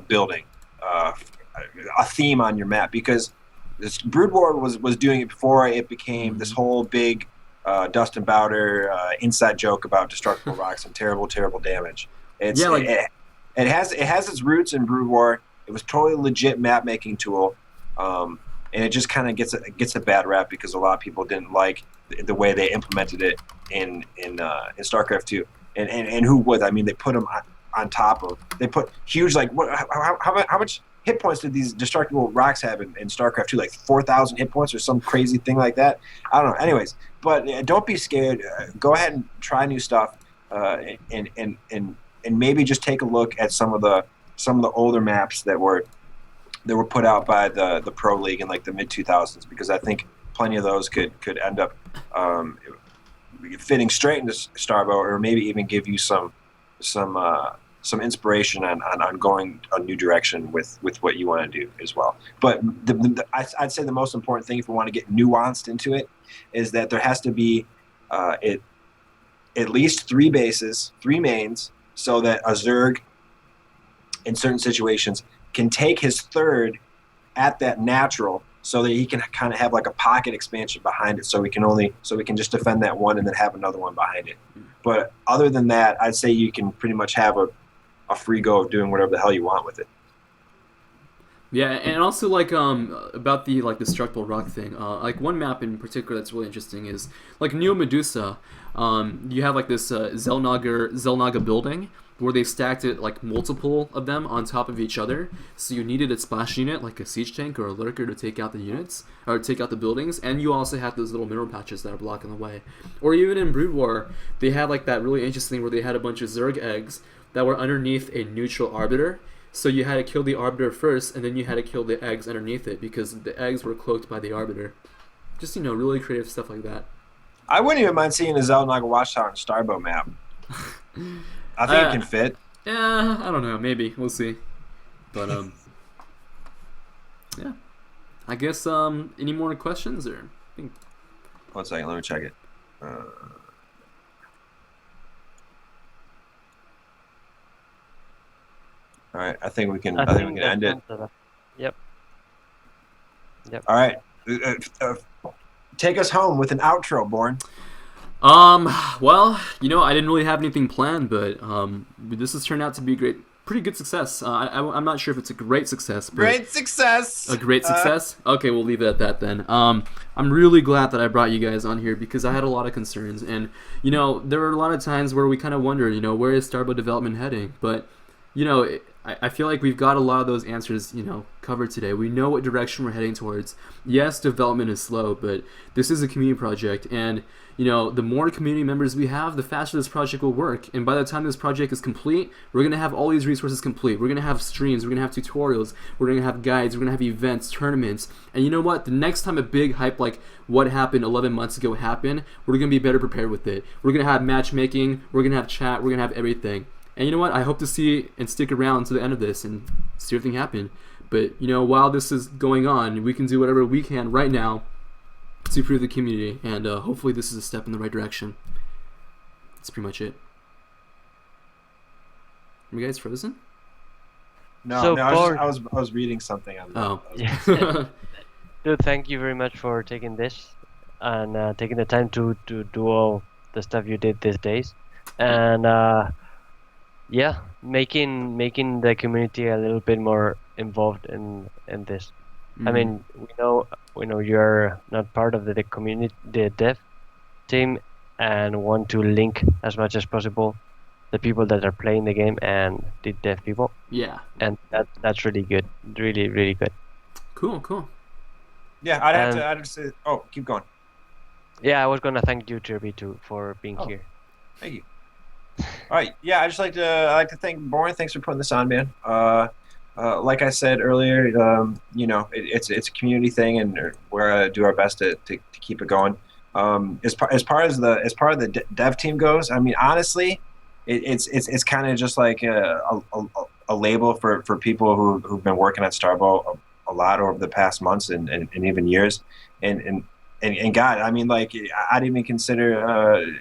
building, a theme on your map, because this Brood War was doing it before it became this whole big Dust and Bowder inside joke about destructible rocks and terrible damage. It has its roots in Brood War. It was totally legit map making tool. And it just kind of gets a bad rap because a lot of people didn't like the way they implemented it in StarCraft 2. And who would? I mean, they put them on top of. They put huge how much hit points did these destructible rocks have in StarCraft 2? Like 4,000 hit points or some crazy thing like that. I don't know. Anyways, but don't be scared. Go ahead and try new stuff. and maybe just take a look at some of the older maps that were put out by the Pro League in like the mid 2000s, because I think plenty of those could end up fitting straight into Starbow, or maybe even give you some inspiration on going a new direction with what you want to do as well. But I'd say the most important thing, if we want to get nuanced into it, is that there has to be at least 3 bases, 3 mains, so that a Zerg in certain situations can take his third at that natural, so that he can kind of have like a pocket expansion behind it, so we can just defend that one and then have another one behind it. But other than that, I'd say you can pretty much have a free go of doing whatever the hell you want with it. Yeah, and also like about the destructible rock thing. Like one map in particular that's really interesting is like Neo Medusa. You have like this Zelnaga building where they stacked it like multiple of them on top of each other. So you needed a splash unit like a siege tank or a lurker to take out the units or take out the buildings, and you also have those little mineral patches that are blocking the way. Or even in Brood War, they had like that really interesting where they had a bunch of Zerg eggs that were underneath a neutral arbiter. So you had to kill the arbiter first, and then you had to kill the eggs underneath it because the eggs were cloaked by the arbiter. Just, really creative stuff like that. I wouldn't even mind seeing a Zelnaga Watchtower on Starbow map. I think it can fit. Yeah, I don't know. Maybe. We'll see. But, yeah. I guess, any more questions? Or I think... 1 second, let me check it. All right, I think we can end it. Yep. All right. Take us home with an outro, BorN. Well, I didn't really have anything planned, but this has turned out to be pretty good success. I'm not sure if it's a great success, but Great success. a great success. Okay, we'll leave it at that then. I'm really glad that I brought you guys on here because I had a lot of concerns, and there were a lot of times where we kind of wondered, where is Starbow development heading? But I feel like we've got a lot of those answers, covered today. We know what direction we're heading towards. Yes, development is slow, but this is a community project, and the more community members we have, the faster this project will work. And by the time this project is complete, we're gonna have all these resources complete. We're gonna have streams, we're gonna have tutorials, we're gonna have guides, we're gonna have events, tournaments. And you know what? The next time a big hype like what happened 11 months ago happened, we're gonna be better prepared with it. We're gonna have matchmaking, we're gonna have chat, we're gonna have everything. And you know what? I hope to see and stick around to the end of this and see everything happen. But, while this is going on, we can do whatever we can right now to improve the community. And hopefully this is a step in the right direction. That's pretty much it. Are you guys frozen? No, I was reading something on that. Oh. Yeah. Dude, thank you very much for taking this and taking the time to do all the stuff you did these days. And... yeah, making the community a little bit more involved in this. Mm-hmm. I mean, we know you're not part of the community, the dev team, and want to link as much as possible the people that are playing the game and the dev people. Yeah. And that's really good, really really good. Cool. Yeah, I'd have to say. Oh, keep going. Yeah, I was gonna thank you, Jerby, too, for being here. Thank you. All right, yeah, I like to thank BorN. Thanks for putting this on, man. Like I said earlier, it's a community thing, and we're gonna do our best to keep it going. As part of the dev team goes, I mean, honestly, it's kind of just like a label for people who've been working on Starbow a lot over the past months and even years, and God, I mean, like I'd even consider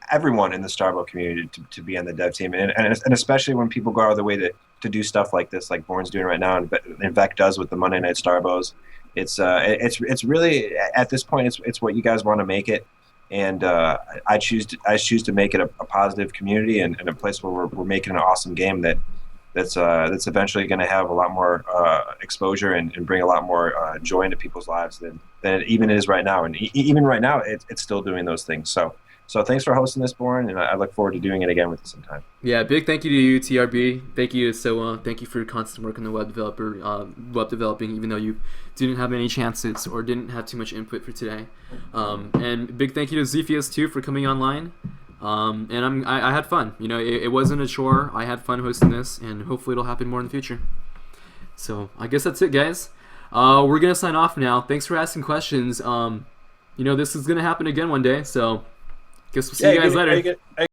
everyone in the Starbow community to be on the dev team, and especially when people go out of their way to do stuff like this, like BorN's doing right now, and Vec does with the Monday Night Starbows. It's really at this point it's what you guys want to make it, and I choose to make it a positive community and a place where we're making an awesome game that's eventually going to have a lot more exposure and bring a lot more joy into people's lives than it even is right now, and even right now it's still doing those things. So thanks for hosting this, BorN, and I look forward to doing it again with you sometime. Yeah, big thank you to you, TRB. Thank you to SoaH. Thank you for your constant work on the web developing, even though you didn't have any chances or didn't have too much input for today. And big thank you to Xiphias, too, for coming online. And I had fun. You know, it wasn't a chore. I had fun hosting this, and hopefully it'll happen more in the future. So I guess that's it, guys. We're gonna sign off now. Thanks for asking questions. You know, this is gonna happen again one day. So guess we'll see you guys later.